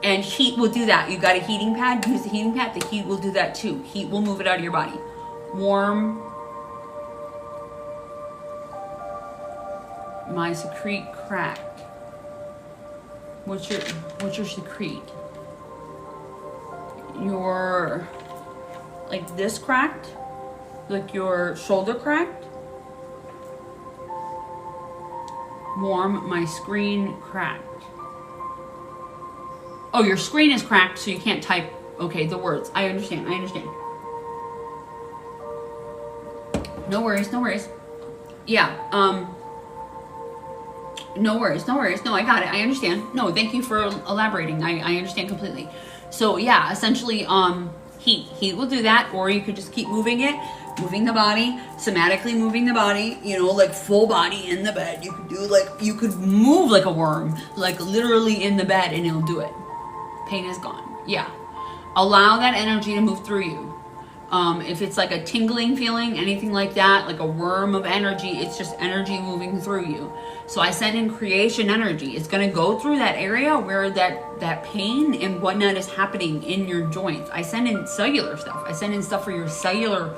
And heat will do that. You got a heating pad, use the heating pad. The heat will do that too. Heat will move it out of your body. Warm. My secrete cracked. What's your secrete? Your, like this cracked? Like your shoulder cracked? Warm, my screen cracked. Oh, your screen is cracked, so you can't type, okay, the words. I understand. No worries. Yeah, no worries. No, I got it. I understand. No, thank you for elaborating. I understand completely. So yeah, essentially, heat will do that, or you could just keep moving the body, somatically moving the body, you know, like full body in the bed. You could do you could move like a worm, like literally in the bed, and it'll do it. Pain is gone. Yeah. Allow that energy to move through you. If it's like a tingling feeling, anything like that, like a worm of energy, it's just energy moving through you. So I send in creation energy. It's going to go through that area where that pain and whatnot is happening in your joints. I send in cellular stuff. I send in stuff for your cellular,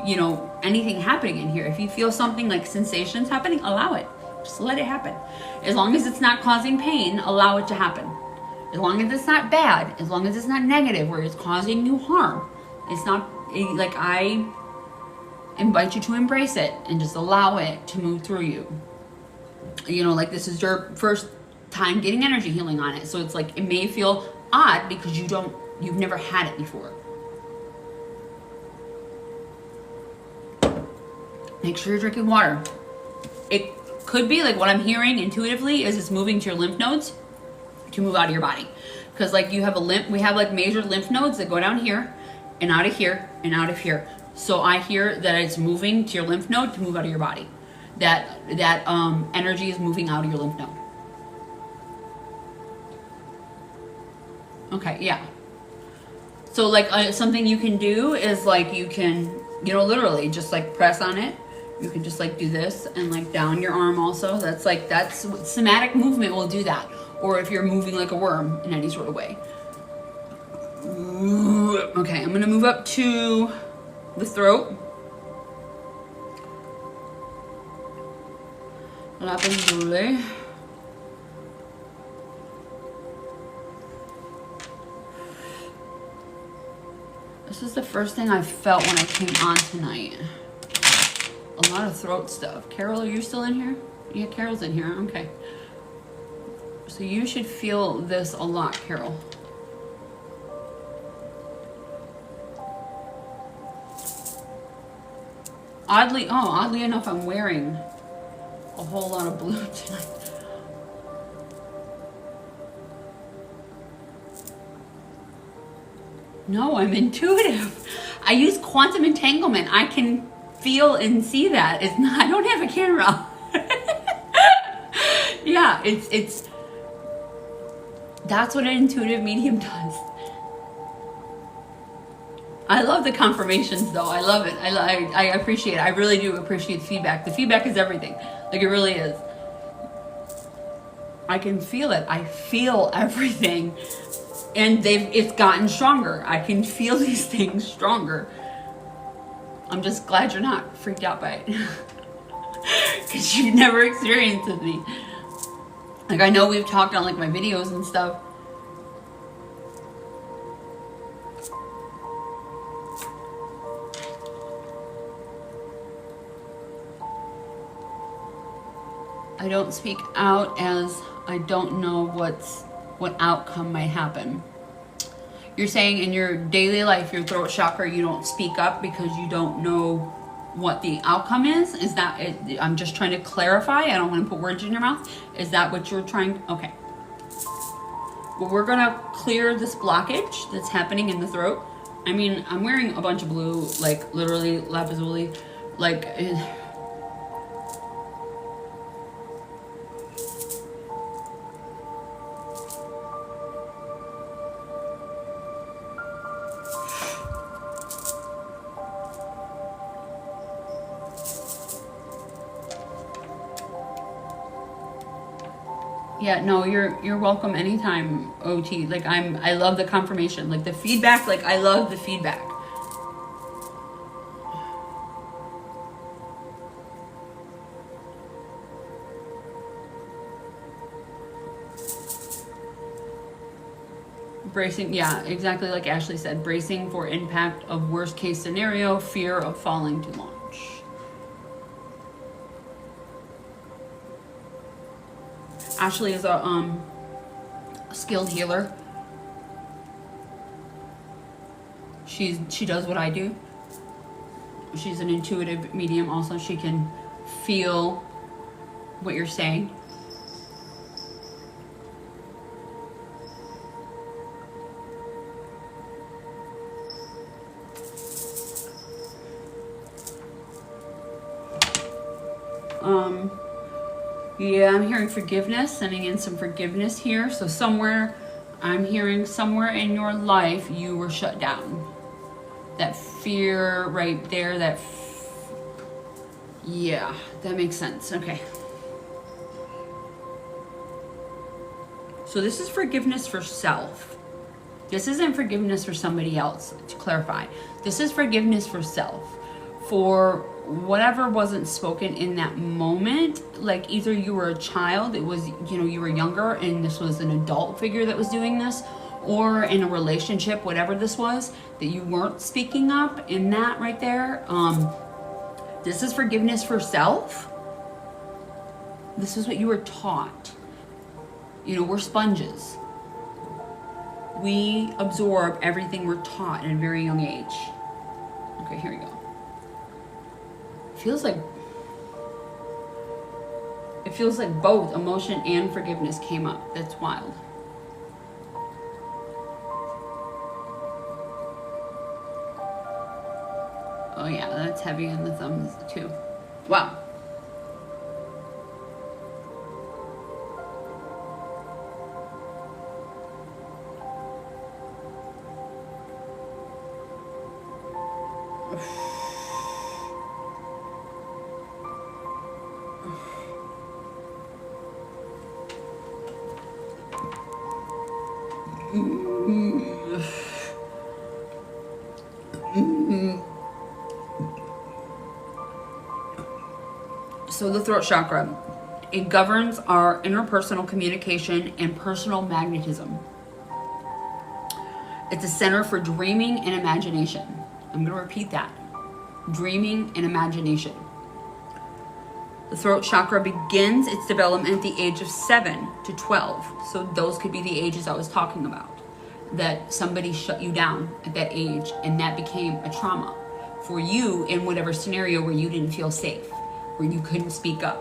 you know, anything happening in here. If you feel something like sensations happening, allow it. Just let it happen. As long as it's not causing pain, allow it to happen. As long as it's not bad, as long as it's not negative, where it's causing you harm, it's not, like, I invite you to embrace it and just allow it to move through you. You know, like this is your first time getting energy healing on it. So it's like, it may feel odd because you've never had it before. Make sure you're drinking water. It could be like what I'm hearing intuitively is it's moving to your lymph nodes to move out of your body. Because like we have like major lymph nodes that go down here and out of here and out of here. So I hear that it's moving to your lymph node to move out of your body. That energy is moving out of your lymph node. Okay, yeah. So like something you can do is like you can, you know, literally just like press on it. You can just like do this and like down your arm also. That's somatic movement will do that. Or if you're moving like a worm in any sort of way. Okay, I'm gonna move up to the throat. Lapis. This is the first thing I felt when I came on tonight. A lot of throat stuff. Carol, are you still in here? Yeah, Carol's in here. Okay. So you should feel this a lot, Carol. Oddly enough, I'm wearing a whole lot of blue tonight. No, I'm intuitive. I use quantum entanglement. I can feel and see that. It's not, I don't have a camera. Yeah, it's that's what an intuitive medium does. I love the confirmations though. I love it. I appreciate it. I really do appreciate the feedback. The feedback is everything. Like it really is. I can feel it. I feel everything. And it's gotten stronger. I can feel these things stronger. I'm just glad you're not freaked out by it. Because you've never experienced it with me. Like I know we've talked on like my videos and stuff. I don't speak out as I don't know what outcome might happen. You're saying in your daily life, your throat chakra, you don't speak up because you don't know what the outcome is? Is that it? I'm just trying to clarify. I don't want to put words in your mouth. Is that what you're trying? Okay. Well, we're going to clear this blockage that's happening in the throat. I mean, I'm wearing a bunch of blue, like literally lapis-lazuli, like... Yeah, no, you're welcome anytime, OT. Like I love the confirmation, like the feedback, like I love the feedback. Bracing, yeah, exactly like Ashley said, bracing for impact of worst case scenario, fear of falling to launch. Ashley is a skilled healer. She does what I do. She's an intuitive medium also. She can feel what you're saying. Yeah, I'm hearing forgiveness, sending in some forgiveness here. So somewhere, I'm hearing somewhere in your life, you were shut down. That fear right there, yeah, that makes sense. Okay. So this is forgiveness for self. This isn't forgiveness for somebody else, to clarify. This is forgiveness for self. For whatever wasn't spoken in that moment, like either you were a child, it was, you were younger and this was an adult figure that was doing this, or in a relationship, whatever this was, that you weren't speaking up in that right there. This is forgiveness for self. This is what you were taught. We're sponges. We absorb everything we're taught at a very young age. Okay, here we go. It feels like both emotion and forgiveness came up. That's wild. Oh yeah, that's heavy on the thumbs too. Wow. So the throat chakra, it governs our interpersonal communication and personal magnetism. It's a center for dreaming and imagination. I'm going to repeat that. Dreaming and imagination. The throat chakra begins its development at the age of 7 to 12. So those could be the ages I was talking about. That somebody shut you down at that age and that became a trauma for you in whatever scenario where you didn't feel safe, where you couldn't speak up.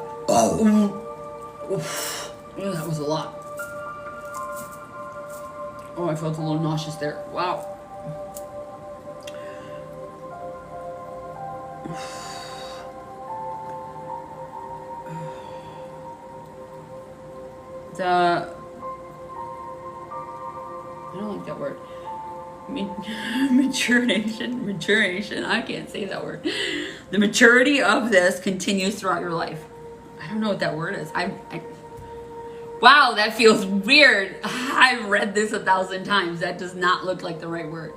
Oof. That was a lot. Oh, I felt a little nauseous there. Wow. I don't like that word. maturation, I can't say that word. The maturity of this continues throughout your life. I don't know what that word is. Wow, that feels weird. I've read this 1,000 times. That does not look like the right word.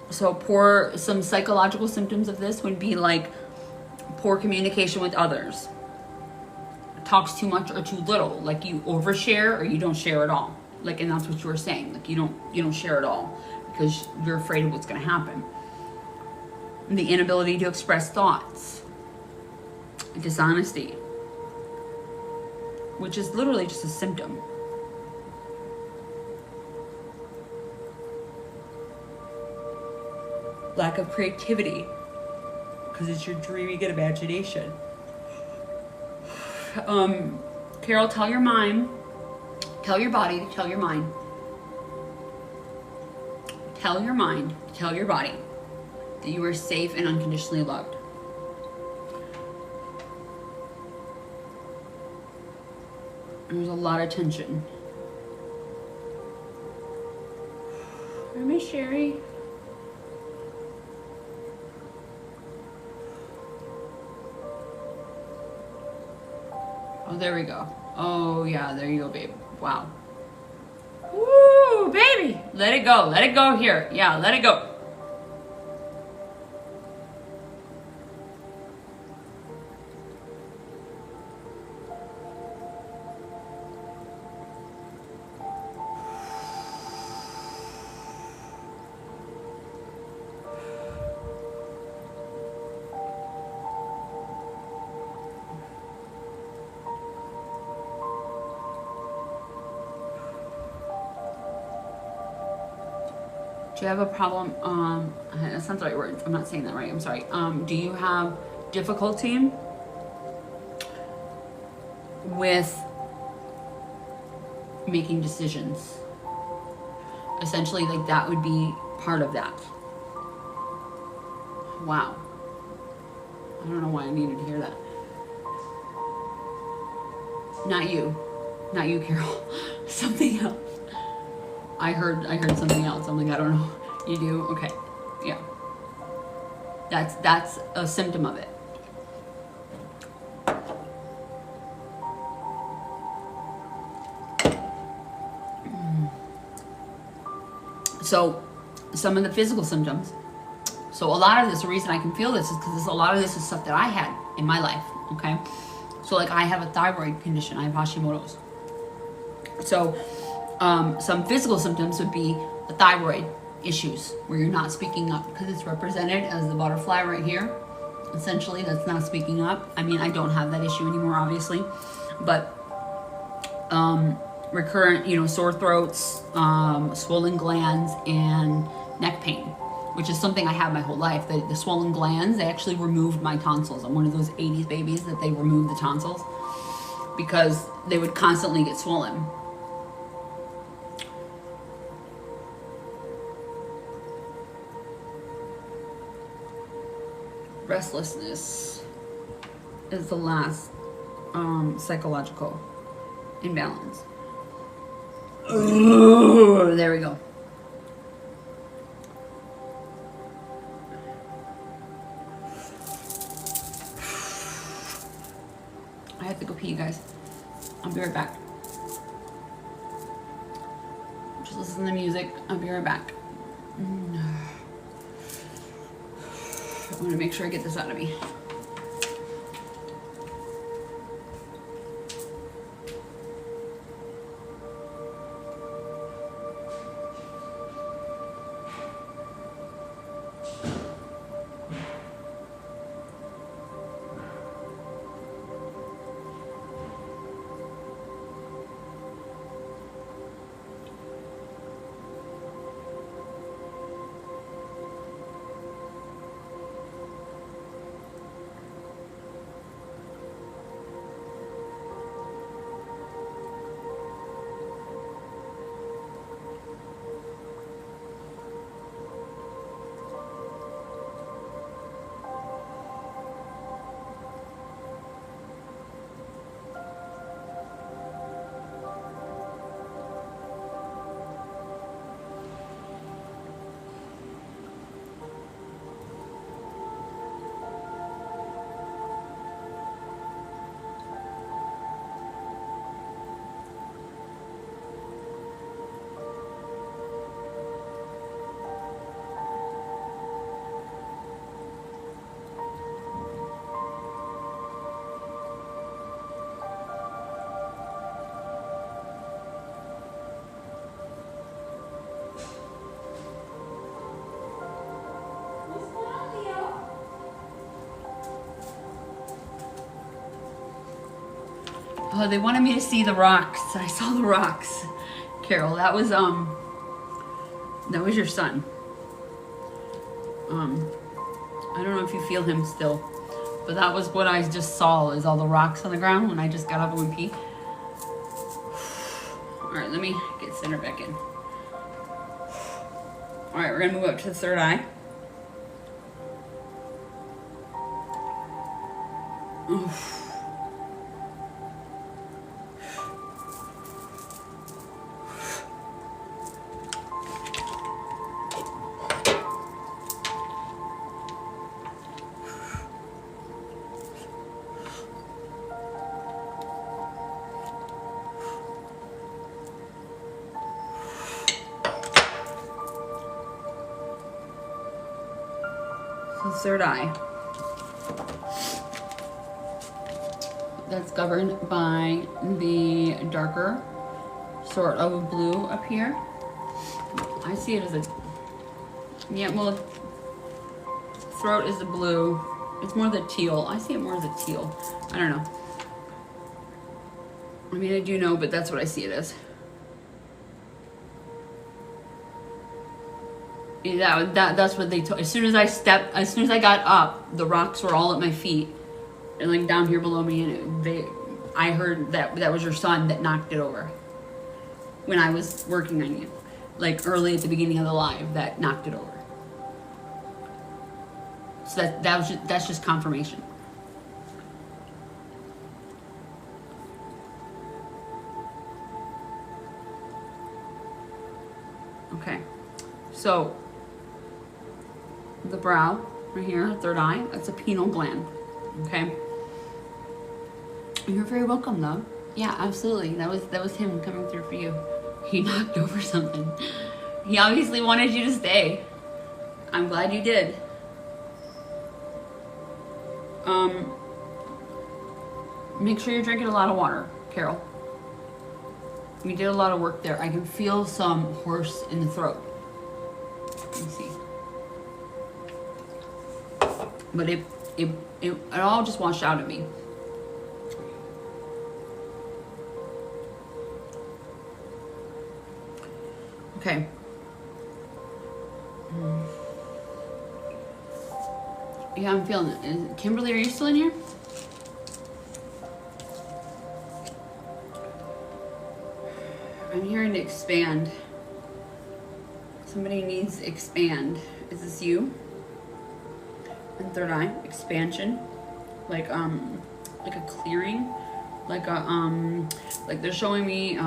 So some psychological symptoms of this would be like poor communication with others. Talks too much or too little. Like you overshare or you don't share at all. Like, and that's what you were saying. Like you don't share at all because you're afraid of what's going to happen. And the inability to express thoughts. Dishonesty. Which is literally just a symptom. Lack of creativity. Because it's your dreamy good imagination. Carol, tell your mind, tell your body, tell your mind. Tell your mind, tell your body that you are safe and unconditionally loved. There's a lot of tension. I miss Sherry. Oh, there we go. Oh, yeah, there you go, babe. Wow. Woo, baby. Let it go. Let it go here. Yeah, let it go. Do you have a problem? That's not the right word. I'm not saying that right. I'm sorry. Do you have difficulty with making decisions? Essentially, like that would be part of that. Wow. I don't know why I needed to hear that. Not you. Not you, Carol. Something else. I heard something else. I'm like, I don't know. You do? Okay. Yeah. That's a symptom of it. So some of the physical symptoms. So a lot of this, the reason I can feel this is because a lot of this is stuff that I had in my life. Okay. So like I have a thyroid condition. I have Hashimoto's. So some physical symptoms would be the thyroid issues where you're not speaking up because it's represented as the butterfly right here. Essentially, that's not speaking up. I mean, I don't have that issue anymore, obviously, but recurrent, sore throats, swollen glands, and neck pain, which is something I have my whole life. The swollen glands, they actually removed my tonsils. I'm one of those 80s babies that they removed the tonsils because they would constantly get swollen. Restlessness is the last psychological imbalance. Ooh, there we go. I have to go pee, you guys. I'll be right back. Just listen to the music. I'll be right back. I want to make sure I get this out of me. Oh, they wanted me to see the rocks. I saw the rocks. Carol, that was your son. I don't know if you feel him still, but that was what I just saw, is all the rocks on the ground when I just got up and went pee. All right, let me get center back in. All right, we're gonna move up to the third eye. Oof. So third eye. That's governed by the darker sort of blue up here. I see it as a, yeah, well, throat is the blue. It's more the teal. I see it more as a teal. I don't know. I mean, I do know, but that's what I see it as. Yeah, that's what they told. As soon as I got up, the rocks were all at my feet, and like down here below me, and I heard that was your son that knocked it over. When I was working on you, like early at the beginning of the live, that knocked it over. So that's just confirmation. Okay, so. The brow right here, third eye, that's a pineal gland. Okay. You're very welcome though. Yeah, absolutely. That was him coming through for you. He knocked over something. He obviously wanted you to stay. I'm glad you did. Make sure you're drinking a lot of water, Carol. We did a lot of work there. I can feel some hoarse in the throat. Let me see. But it all just washed out of me. Okay. Yeah, I'm feeling it. Kimberly, are you still in here? I'm hearing to expand. Somebody needs to expand. Is this you? And third eye, expansion, like a clearing, like they're showing me,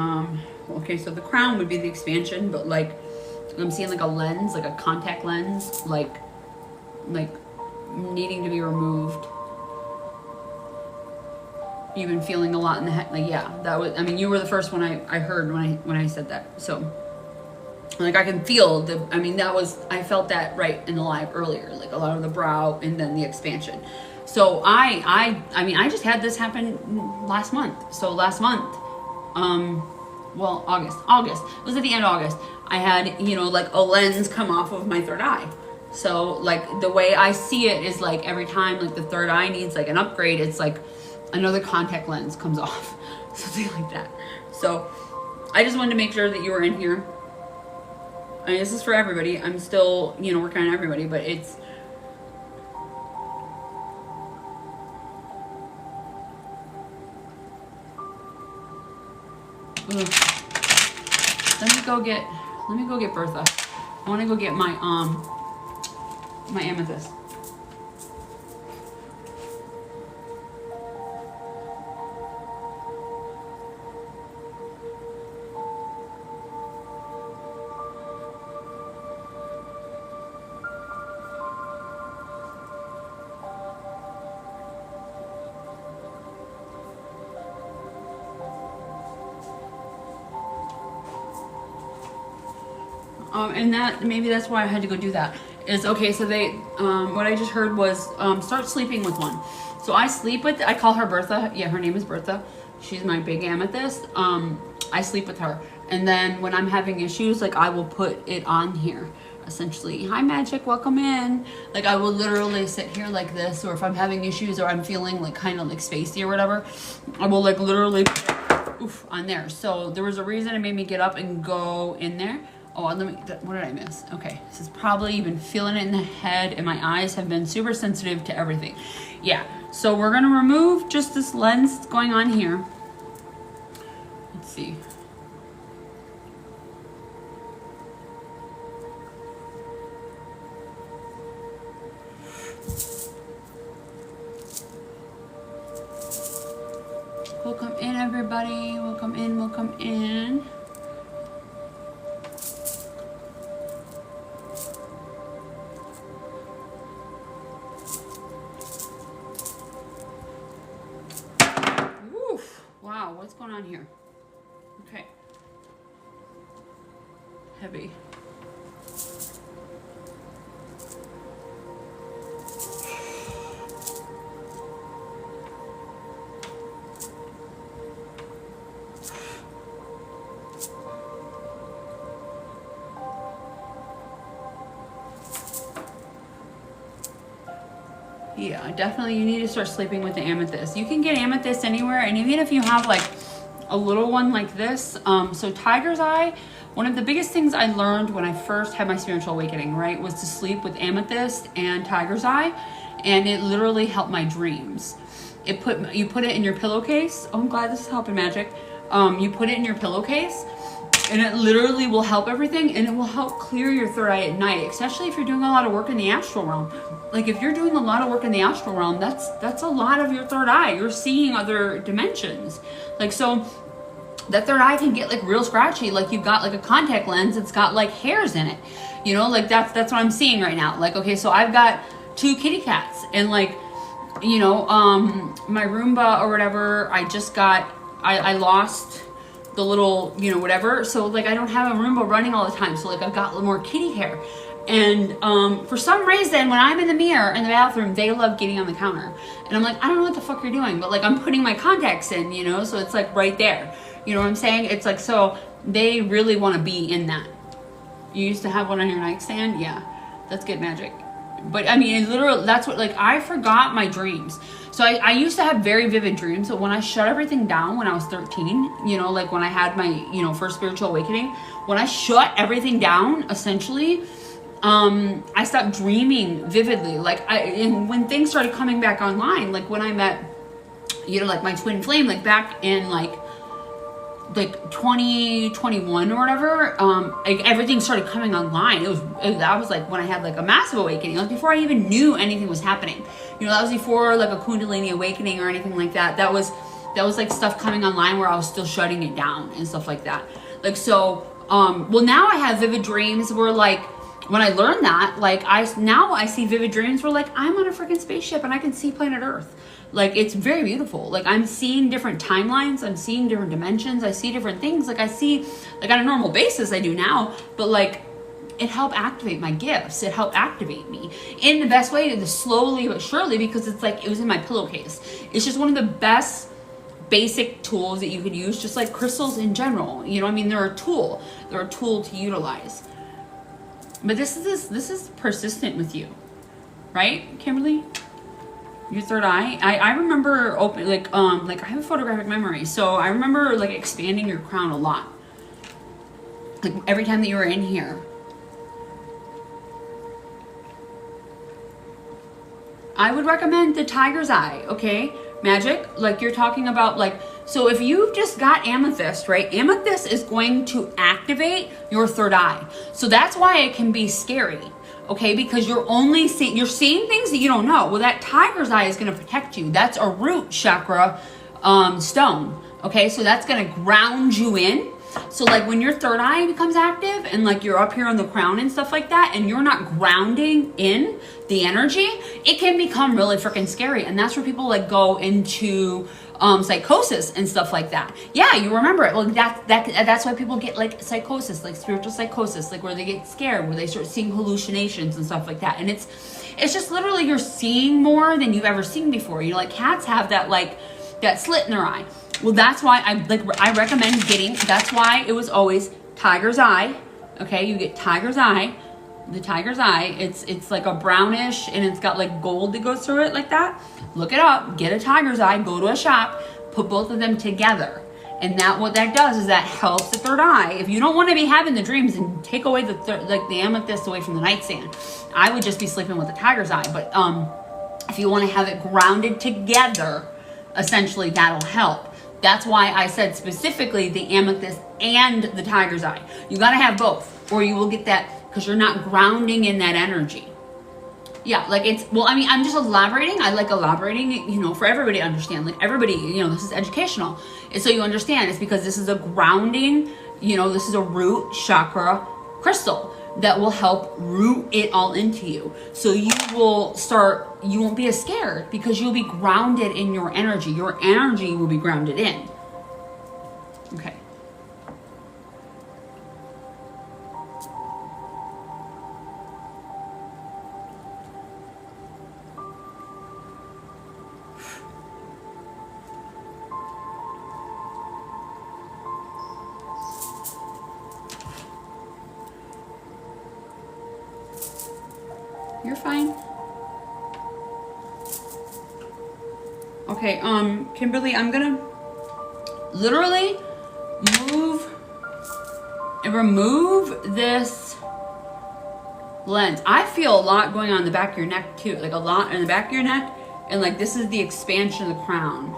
okay, so the crown would be the expansion, but like I'm seeing like a lens, like a contact lens, like needing to be removed. You've been feeling a lot in the head, like, yeah, that was, I mean, you were the first one I heard when I said that, so. Like I can feel I felt that right in the live earlier, like a lot of the brow and then the expansion. So I mean, I just had this happen last month. So last month, well, August, it was at the end of August. I had, like a lens come off of my third eye. So like the way I see it is like every time like the third eye needs like an upgrade, it's like another contact lens comes off, something like that. So I just wanted to make sure that you were in here. I mean, this is for everybody. I'm still, working on everybody, but it's... Ugh. Let me go get Bertha. I want to go get my amethyst. And maybe that's why I had to go do that. Is okay, so they, what I just heard was, start sleeping with one. So I sleep with, I call her Bertha. Yeah, her name is Bertha. She's my big amethyst. I sleep with her. And then when I'm having issues, like I will put it on here. essentially. Hi Magic, welcome in. Like I will literally sit here like this, or if I'm having issues or I'm feeling like kind of like spacey or whatever, I will like literally oof on there. So there was a reason it made me get up and go in there. Oh, let me, what did I miss? Okay, this is probably, you've been feeling it in the head, and my eyes have been super sensitive to everything. Yeah, so we're gonna remove just this lens going on here. Let's see. Welcome in, everybody. Welcome in, welcome in. Wow, what's going on here? Okay. Heavy. Yeah, definitely you need to start sleeping with the amethyst. You can get amethyst anywhere, and even if you have like a little one like this, so tiger's eye, one of the biggest things I learned when I first had my spiritual awakening, right, was to sleep with amethyst and tiger's eye, and it literally helped my dreams. You put it in your pillowcase. Oh, I'm glad this is helping, Magic. You put it in your pillowcase, and it literally will help everything, and it will help clear your third eye at night, especially if you're doing a lot of work in the astral realm. Like if you're doing a lot of work in the astral realm, that's a lot of your third eye. You're seeing other dimensions. Like, so that third eye can get like real scratchy. Like you've got like a contact lens, it's got like hairs in it. You know, like that's what I'm seeing right now. Like, okay, so I've got 2 kitty cats, and like, you know, my Roomba or whatever, I lost the little, you know, whatever. So like I don't have a Roomba running all the time. So like I've got a little more kitty hair. And for some reason, when I'm in the mirror in the bathroom, they love getting on the counter. And I'm like, I don't know what the fuck you're doing, but like I'm putting my contacts in, you know, so it's like right there. You know what I'm saying? It's like, so they really want to be in that. You used to have one on your nightstand? Yeah, that's good, Magic. But I mean, it literally, that's what, like, I forgot my dreams. So I used to have very vivid dreams. So when I shut everything down when I was 13, you know, like when I had my, you know, first spiritual awakening, when I shut everything down, essentially, I stopped dreaming vividly. Like and when things started coming back online, like when I met, you know, like my twin flame, like back in like 2021 or whatever, like everything started coming online. That was like when I had like a massive awakening, like before I even knew anything was happening. You know, that was before like a Kundalini awakening or anything like that. That was like stuff coming online where I was still shutting it down and stuff like that. Like, so, well, now I have vivid dreams where like, when I learned that, like now I see vivid dreams where like I'm on a freaking spaceship and I can see planet Earth. Like it's very beautiful. Like I'm seeing different timelines, I'm seeing different dimensions, I see different things. Like I see, like on a normal basis I do now, but like it helped activate my gifts. It helped activate me in the best way, to slowly but surely, because it's like it was in my pillowcase. It's just one of the best basic tools that you could use, just like crystals in general. You know, I mean, they're a tool to utilize. But this is persistent with you, right, Kimberly? Your third eye. I remember like I have a photographic memory, so I remember like expanding your crown a lot. Like every time that you were in here. I would recommend the tiger's eye, okay? Magic, like you're talking about, like, so if you've just got amethyst, right? Amethyst is going to activate your third eye. So that's why it can be scary, okay? Because you're seeing things that you don't know. Well, that tiger's eye is going to protect you. That's a root chakra stone, okay? So that's going to ground you in. So like when your third eye becomes active and like you're up here on the crown and stuff like that, and you're not grounding in the energy, it can become really freaking scary. And that's where people like go into psychosis and stuff like that. Yeah, you remember it. Well, that's why people get like psychosis, like spiritual psychosis, like where they get scared, where they start seeing hallucinations and stuff like that. And it's just literally you're seeing more than you've ever seen before. You know, like cats have that like that slit in their eye. Well, that's why I recommend getting, that's why it was always tiger's eye. Okay, you get tiger's eye, the tiger's eye. It's like a brownish and it's got like gold that goes through it like that. Look it up, get a tiger's eye, go to a shop, put both of them together. And that what that does is that helps the third eye. If you don't want to be having the dreams and take away the amethyst away from the nightstand, I would just be sleeping with the tiger's eye. But if you want to have it grounded together, essentially that'll help. That's why I said specifically the amethyst and the tiger's eye. You got to have both, or you will get that, because you're not grounding in that energy. Yeah, like it's, well, I mean, I'm just elaborating. I like elaborating, you know, for everybody to understand. Like everybody, you know, this is educational. And so you understand it's because this is a grounding, you know, this is a root chakra crystal that will help root it all into you. So you won't be as scared because you'll be grounded in your energy. Your energy will be grounded in. Okay. You're fine. Okay, Kimberly, I'm gonna literally remove this lens. I feel a lot going on in the back of your neck too, like a lot in the back of your neck, and like this is the expansion of the crown.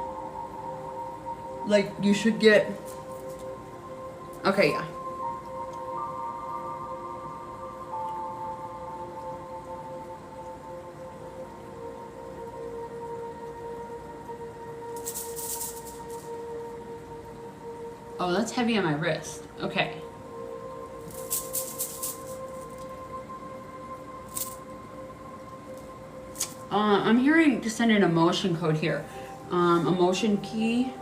Like you should get, okay, yeah. Oh, that's heavy on my wrist. Okay. I'm hearing to send an emotion code here. Emotion key.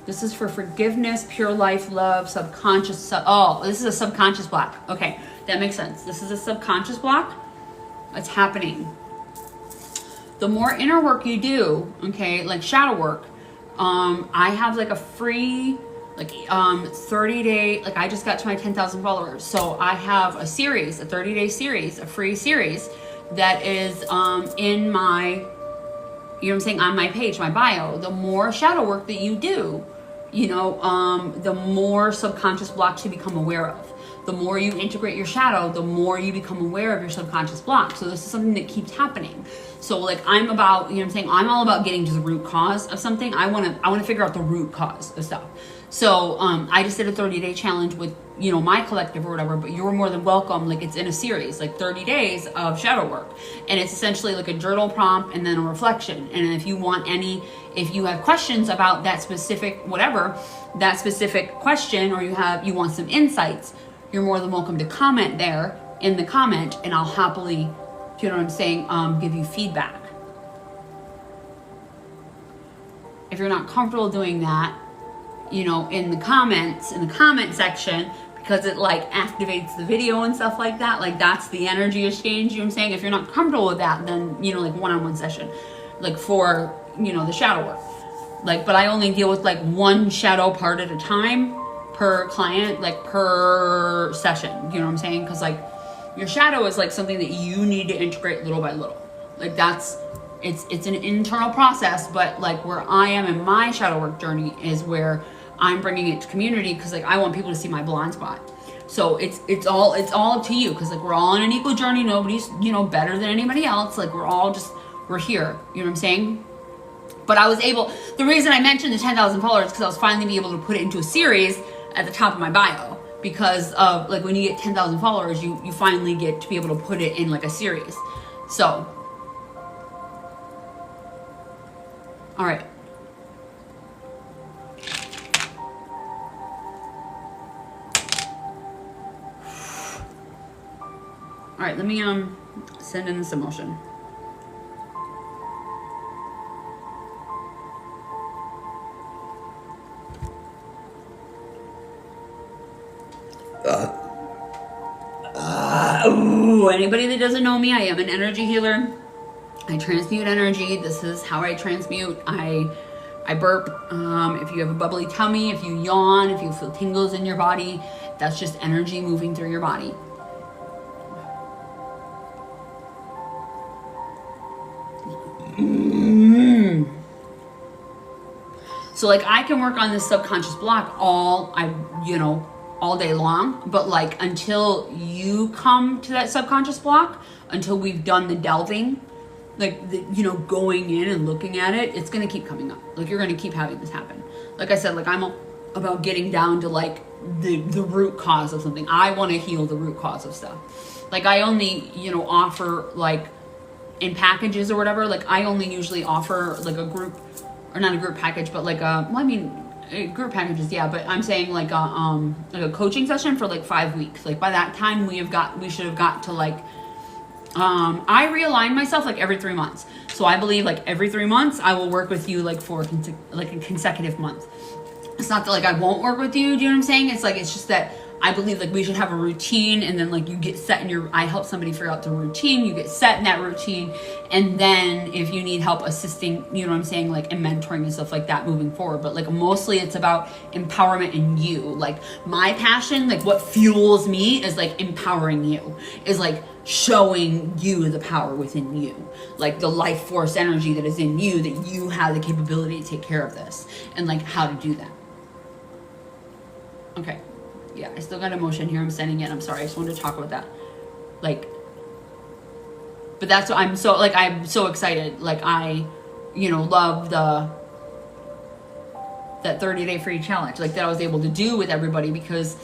This is for forgiveness, pure life, love, subconscious. Oh, this is a subconscious block. Okay, that makes sense. This is a subconscious block. It's happening. The more inner work you do, okay, like shadow work, I have like a free, like 30-day, like I just got to my 10,000 followers. So I have a series, a 30-day series, a free series that is in my, you know what I'm saying, on my page, my bio. The more shadow work that you do, you know, the more subconscious blocks you become aware of. The more you integrate your shadow, the more you become aware of your subconscious block. So this is something that keeps happening. So like I'm about, you know what I'm saying, I'm all about getting to the root cause of something. I want to figure out the root cause of stuff. So I just did a 30-day challenge with, you know, my collective or whatever, but you're more than welcome. Like it's in a series, like 30 days of shadow work. And it's essentially like a journal prompt and then a reflection. And if you want if you have questions about that specific, whatever, that specific question, or you want some insights, you're more than welcome to comment there in the comment, and I'll happily, you know what I'm saying, give you feedback. If you're not comfortable doing that, you know, in the comment section, because it like activates the video and stuff like that, like that's the energy exchange, you know what I'm saying? If you're not comfortable with that, then, you know, like one-on-one session, like for, you know, the shadow work. Like, but I only deal with like one shadow part at a time per client, like per session, you know what I'm saying? Because like your shadow is like something that you need to integrate little by little. Like that's, it's an internal process, but like where I am in my shadow work journey is where I'm bringing it to community, because like I want people to see my blind spot. So it's all up to you, because like we're all on an equal journey. Nobody's, you know, better than anybody else. Like we're here, you know what I'm saying? But I was able, the reason I mentioned the 10,000 followers, because I was finally be able to put it into a series at the top of my bio, because of like when you get 10,000 followers, you finally get to be able to put it in like a series. So, all right. All right, let me send in this emotion. Anybody that doesn't know me, I am an energy healer. I transmute energy. This is how I transmute. I burp. If you have a bubbly tummy, if you yawn, if you feel tingles in your body, that's just energy moving through your body. So like I can work on this subconscious block all day long, but like until you come to that subconscious block, until we've done the delving, like going in and looking at it, it's gonna keep coming up. Like you're gonna keep having this happen. Like I said, like I'm about getting down to like the root cause of something. I want to heal the root cause of stuff. Like I only offer like in packages or whatever. Like I only usually offer like a group, or not a group package, but like group packages, yeah, but I'm saying like a coaching session for like 5 weeks. Like by that time we should have got to like I realign myself like every 3 months. So I believe like every 3 months I will work with you like for like a consecutive month. It's not that like I won't work with you, do you know what I'm saying? It's like, it's just that I believe like we should have a routine, and then like you get set in I help somebody figure out the routine, you get set in that routine, and then if you need help assisting, you know what I'm saying, like and mentoring and stuff like that moving forward. But like mostly it's about empowerment in you. Like my passion, like what fuels me is like empowering you, is like showing you the power within you, like the life force energy that is in you, that you have the capability to take care of this, and like how to do that. Okay. Yeah, I still got emotion here. I'm sending it. I'm sorry. I just wanted to talk about that. Like, but that's what I'm so excited. Like I, love that 30-day free challenge, like that I was able to do with everybody, because,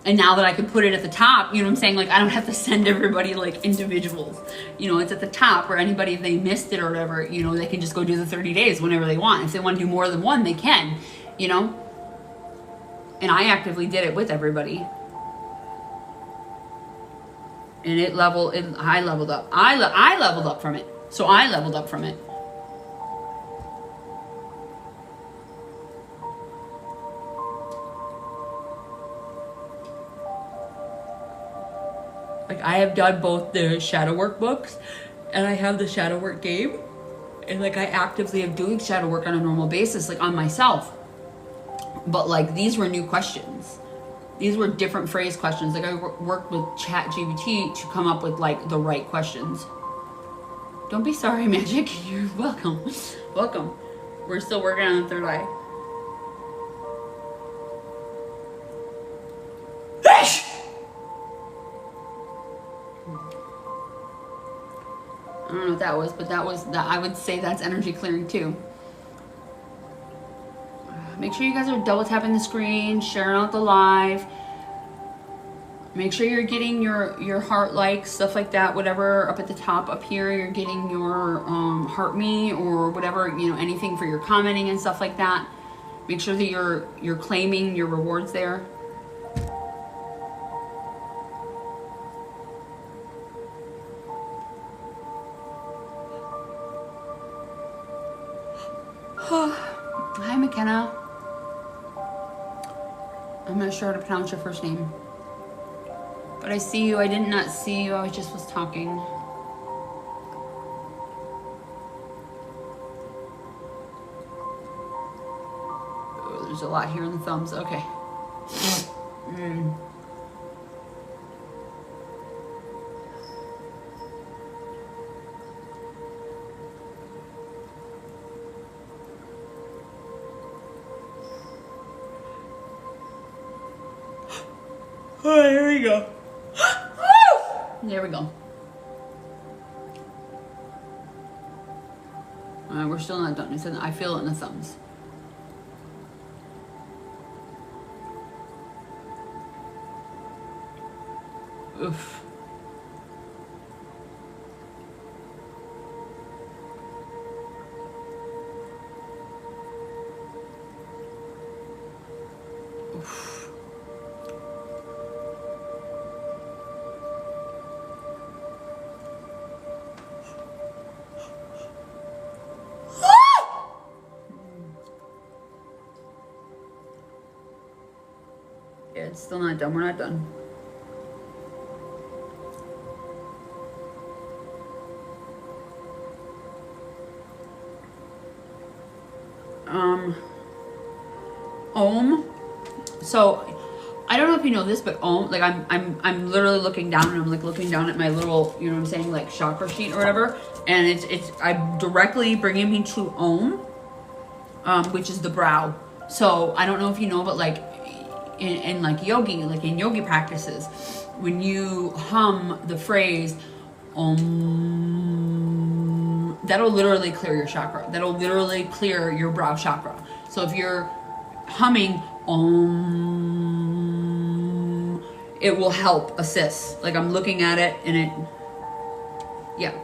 and now that I can put it at the top, you know what I'm saying? Like I don't have to send everybody like individuals, it's at the top where anybody, if they missed it or whatever, they can just go do the 30 days whenever they want. If they want to do more than one, they can, And I actively did it with everybody. And I leveled up. I leveled up from it. So I leveled up from it. Like I have done both the shadow work books, and I have the shadow work game. And like I actively am doing shadow work on a normal basis, like on myself. But like these were new questions. These were different phrase questions. Like I worked with ChatGPT to come up with like the right questions. Don't be sorry, Magic. You're welcome. Welcome. We're still working on the third eye. I don't know what that was, but that I would say that's energy clearing too. Make sure you guys are double tapping the screen, sharing out the live. Make sure you're getting your heart likes, stuff like that, whatever up at the top up here, you're getting your heart me or whatever, anything for your commenting and stuff like that. Make sure that you're claiming your rewards there. Hi, McKenna. I'm not sure how to pronounce your first name. But I see you. I did not see you. I just was talking. Oh, there's a lot here in the thumbs. Okay. Oh, here we go. There we go. We're still not done. I feel it in the thumbs. Oof. Yeah, it's still not done. We're not done. Om. So I don't know if you know this, but Om, like I'm literally looking down, and I'm like looking down at my little, you know what I'm saying, like chakra sheet or whatever, and it's I'm directly bringing me to Om, which is the brow. So I don't know if you know, but like in like yogi, like in yogi practices, when you hum the phrase Om, that'll literally clear your chakra. That'll literally clear your brow chakra. So if you're humming Om, it will help assist. Like I'm looking at it and it, yeah.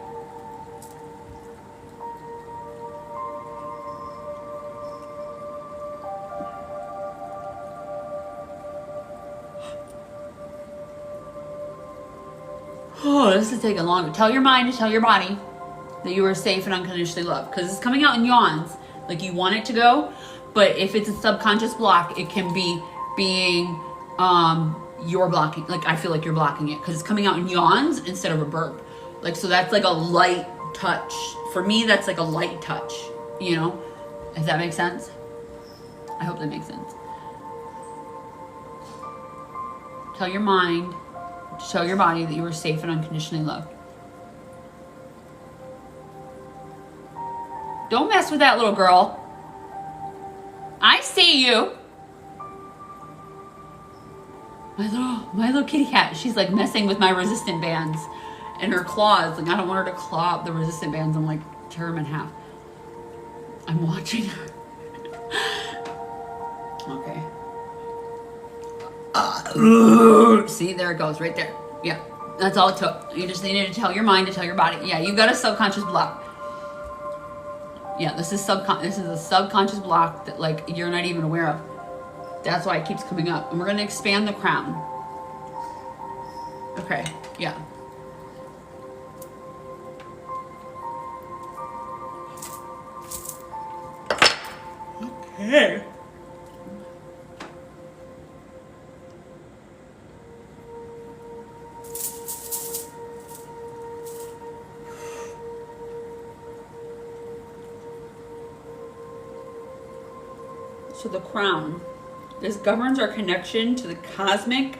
Oh, this is taking longer. Tell your mind to tell your body that you are safe and unconditionally loved, because it's coming out in yawns. Like you want it to go, but if it's a subconscious block, it can be being you're blocking. Like I feel like you're blocking it because it's coming out in yawns instead of a burp. Like, so that's like a light touch. For me, that's like a light touch, you know, if that makes sense. I hope that makes sense. Tell your mind, tell your body that you are safe and unconditionally loved. Don't mess with that little girl. I see you. My little kitty cat, she's like messing with my resistant bands and her claws. Like I don't want her to claw up the resistant bands and like tear them in half. I'm watching her. Okay. See, there it goes, right there. Yeah, that's all it took. You just needed to tell your mind to tell your body. Yeah, you've got a subconscious block. Yeah, this is a subconscious block that like you're not even aware of. That's why it keeps coming up. And we're gonna expand the crown. Okay, yeah. Okay. So the crown, this governs our connection to the cosmic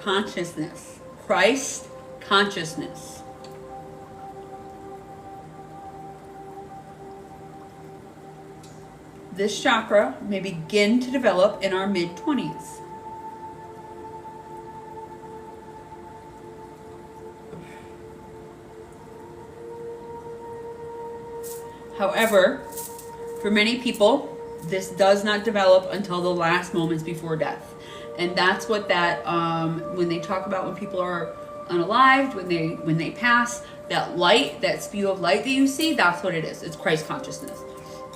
consciousness, Christ consciousness. This chakra may begin to develop in our mid-20s. However, for many people, this does not develop until the last moments before death. And that's what that, when they talk about when people are unalived, when they pass, that light, that spew of light that you see, that's what it is. It's Christ consciousness.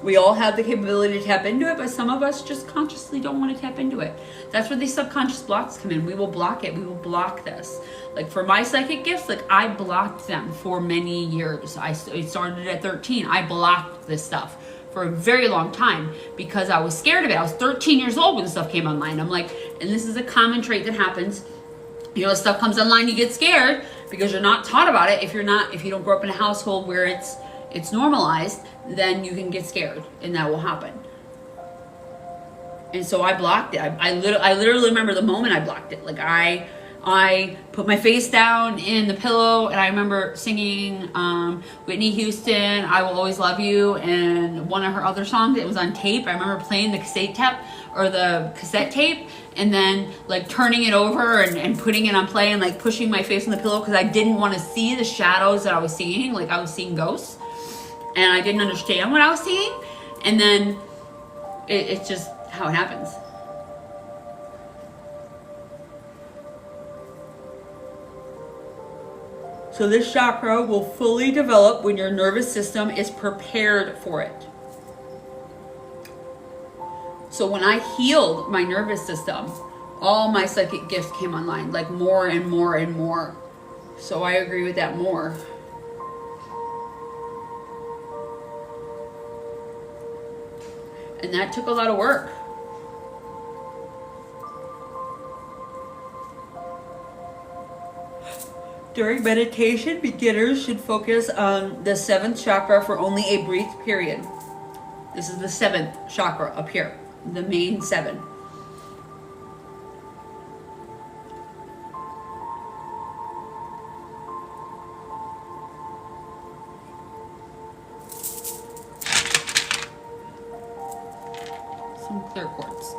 We all have the capability to tap into it, but some of us just consciously don't want to tap into it. That's where these subconscious blocks come in. We will block it. We will block this. Like for my psychic gifts, like I blocked them for many years. It started at 13. I blocked this stuff for a very long time because I was scared of it. I was 13 years old when the stuff came online. I'm like, and this is a common trait that happens. You know, stuff comes online, you get scared because you're not taught about it. If you don't grow up in a household where it's normalized, then you can get scared and that will happen. And so I blocked it. I literally remember the moment I blocked it. Like I put my face down in the pillow and I remember singing Whitney Houston, I Will Always Love You, and one of her other songs. It was on tape. I remember playing the cassette tape and then like turning it over and putting it on play and like pushing my face on the pillow because I didn't want to see the shadows that I was seeing. Like I was seeing ghosts and I didn't understand what I was seeing. And then it's just how it happens. So this chakra will fully develop when your nervous system is prepared for it. So when I healed my nervous system, all my psychic gifts came online, like more and more and more. So I agree with that more. And that took a lot of work. During meditation, beginners should focus on the 7th chakra for only a brief period. This is the 7th chakra up here, the main 7. some clear quartz.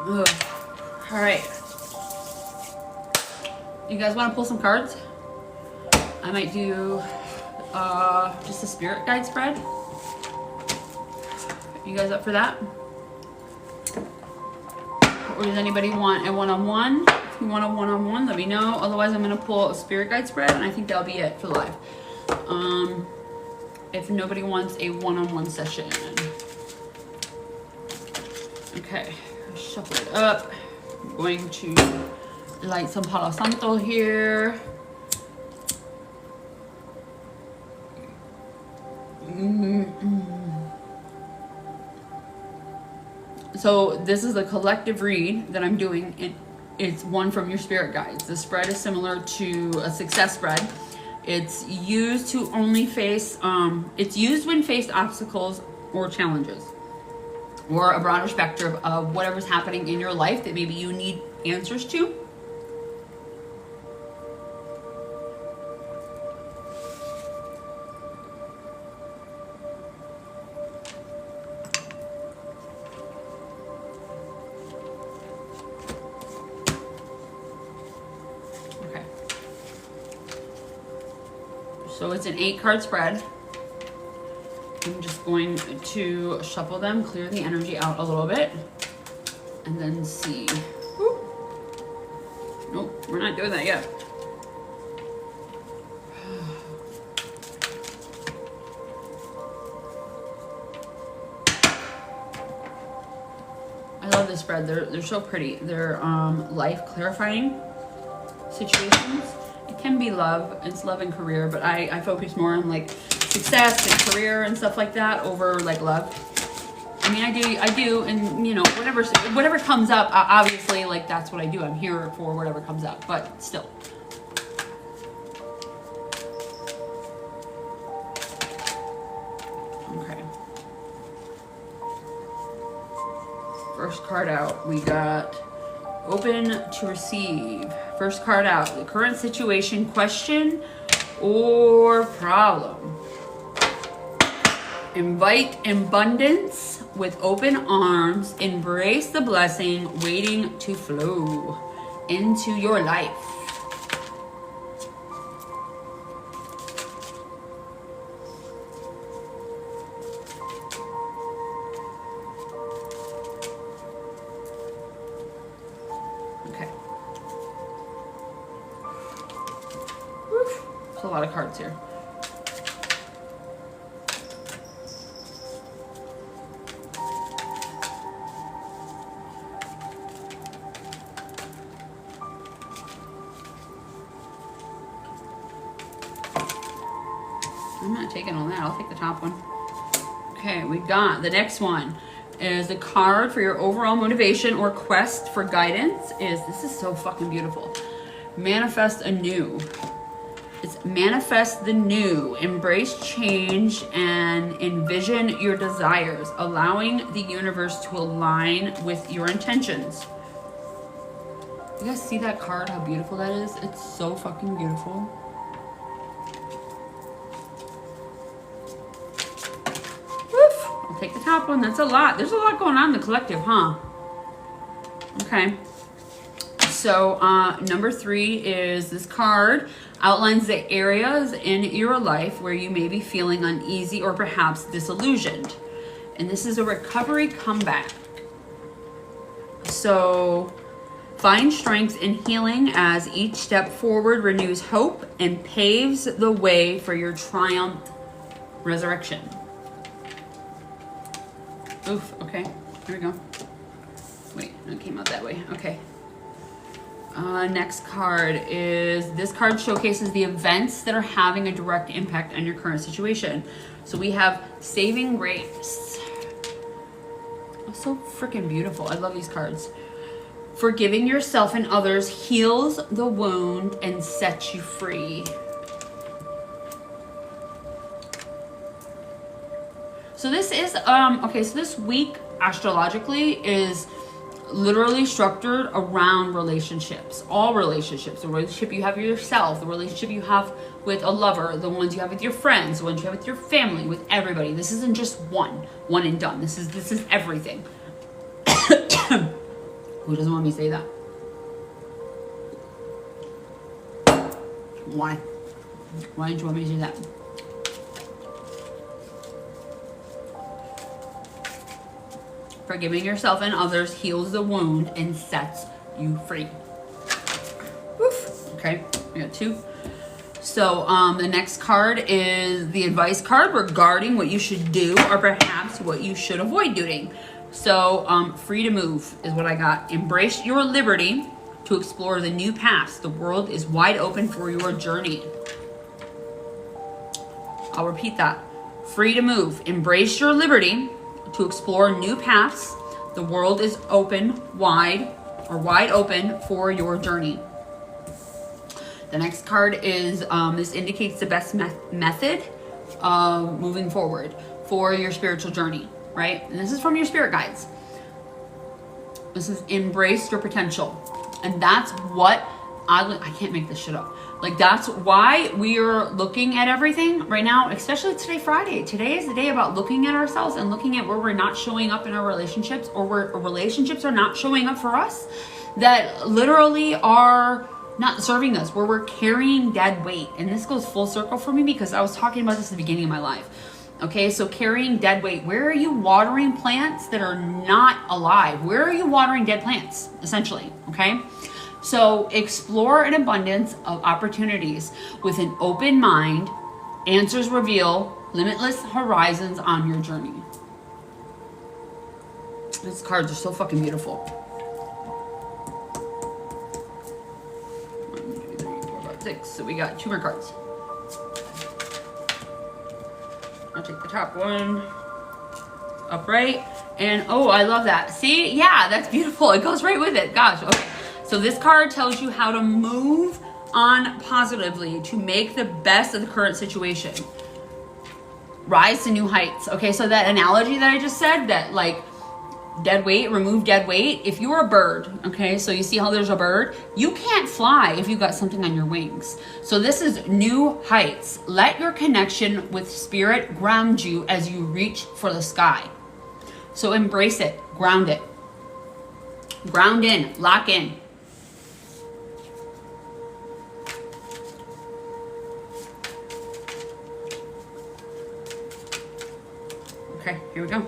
Ugh. All right. You guys want to pull some cards? I might do just a spirit guide spread. You guys up for that? Or does anybody want a one-on-one? If you want a one-on-one, let me know. Otherwise, I'm going to pull a spirit guide spread, and I think that'll be it for the live. If nobody wants a one-on-one session. Okay, shuffle it up. I'm going to light some Palo Santo here. So this is a collective read that I'm doing. It's one from your spirit guides. The spread is similar to a success spread. It's used to only face, it's used when faced obstacles or challenges, or a broader spectrum of whatever's happening in your life that maybe you need answers to. Okay. So it's an 8-card spread. I'm just going to shuffle them, clear the energy out a little bit, and then see. Woo. Nope, we're not doing that yet. I love this spread. They're so pretty. They're life clarifying situations. It can be love. It's love and career, but I focus more on like success and career and stuff like that over like love. I mean, I do, and you know, whatever comes up, obviously, like that's what I do. I'm here for whatever comes up, but still. Okay. First card out, we got open to receive. First card out, the current situation, question or problem. Invite abundance with open arms. Embrace the blessing waiting to flow into your life. Okay. There's a lot of cards here. I'm not taking on that. I'll take the top one. Okay, we got the next one is a card for your overall motivation or quest for guidance. This is so fucking beautiful. Manifest anew. It's manifest the new. Embrace change and envision your desires, allowing the universe to align with your intentions. You guys see that card? How beautiful that is? It's so fucking beautiful. Take the top one. That's a lot. There's a lot going on in the collective, huh? Okay. So number 3 is this card outlines the areas in your life where you may be feeling uneasy or perhaps disillusioned. And this is a recovery comeback. So find strength in healing as each step forward renews hope and paves the way for your triumph resurrection. Oof, okay, here we go. Wait, it came out that way, okay. Next card is, this card showcases the events that are having a direct impact on your current situation. So we have Saving Grace. Oh, so freaking beautiful. I love these cards. Forgiving yourself and others heals the wound and sets you free. So this is, okay, so this week astrologically is literally structured around relationships, all relationships, the relationship you have with yourself, the relationship you have with a lover, the ones you have with your friends, the ones you have with your family, with everybody. This isn't just one and done. This is everything. Who doesn't want me to say that? Why? Why didn't you want me to do that? Forgiving yourself and others heals the wound and sets you free. Woof. Okay, we got 2. So the next card is the advice card regarding what you should do or perhaps what you should avoid doing. So free to move is what I got. Embrace your liberty to explore the new paths. The world is wide open for your journey. I'll repeat that. Free to move. Embrace your liberty to explore new paths. The world is wide open for your journey. The next card is, this indicates the best method of moving forward for your spiritual journey, right? And this is from your spirit guides. This is embrace your potential. And that's what, I can't make this shit up. Like, that's why we are looking at everything right now, especially today, Friday. Today is the day about looking at ourselves and looking at where we're not showing up in our relationships, or where relationships are not showing up for us, that literally are not serving us, where we're carrying dead weight. And this goes full circle for me because I was talking about this at the beginning of my life. Okay, so carrying dead weight. Where are you watering plants that are not alive? Where are you watering dead plants, essentially? Okay. So explore an abundance of opportunities with an open mind. Answers reveal limitless horizons on your journey. These cards are so fucking beautiful. 1, 2, 3, 4, 5, 6. So we got 2 more cards. I'll take the top one. Upright. And oh, I love that. See? Yeah, that's beautiful. It goes right with it. Gosh, okay. So this card tells you how to move on positively to make the best of the current situation. Rise to new heights. Okay, so that analogy that I just said, that like dead weight, remove dead weight. If you're a bird, okay, so you see how there's a bird? You can't fly if you've got something on your wings. So this is new heights. Let your connection with spirit ground you as you reach for the sky. So embrace it, ground it. Ground in, lock in. Okay, here we go.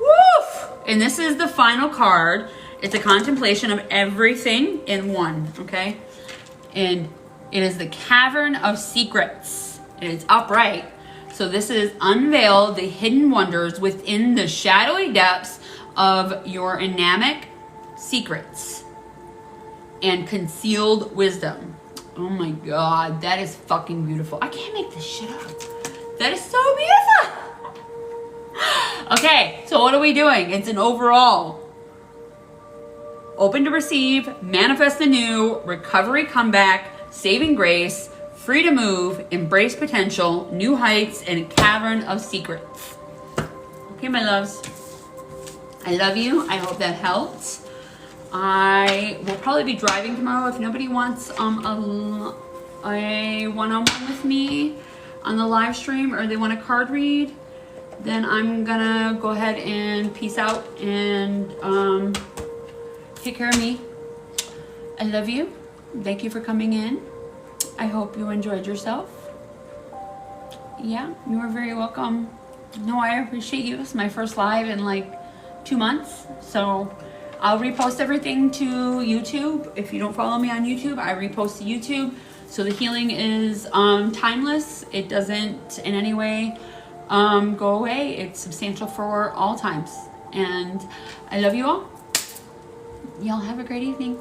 Woof! And this is the final card. It's a contemplation of everything in one, okay? And it is the Cavern of Secrets. And it's upright. So this is unveil the hidden wonders within the shadowy depths of your enigmatic secrets and concealed wisdom. Oh my God, that is fucking beautiful. I can't make this shit up. That is so beautiful. Okay, so what are we doing? It's an overall. Open to receive, manifest anew, recovery comeback, saving grace, free to move, embrace potential, new heights, and a cavern of secrets. Okay, my loves. I love you. I hope that helped. I will probably be driving tomorrow. If nobody wants a one-on-one with me on the live stream, or they want a card read, then I'm gonna go ahead and peace out and take care of me. I love you. Thank you for coming in. I hope you enjoyed yourself. Yeah, you are very welcome. No, I appreciate you. It's my first live in like 2 months. So I'll repost everything to YouTube. If you don't follow me on YouTube, I repost to YouTube. So the healing is timeless. It doesn't in any way go away. It's substantial for all times. And I love you all. Y'all have a great evening.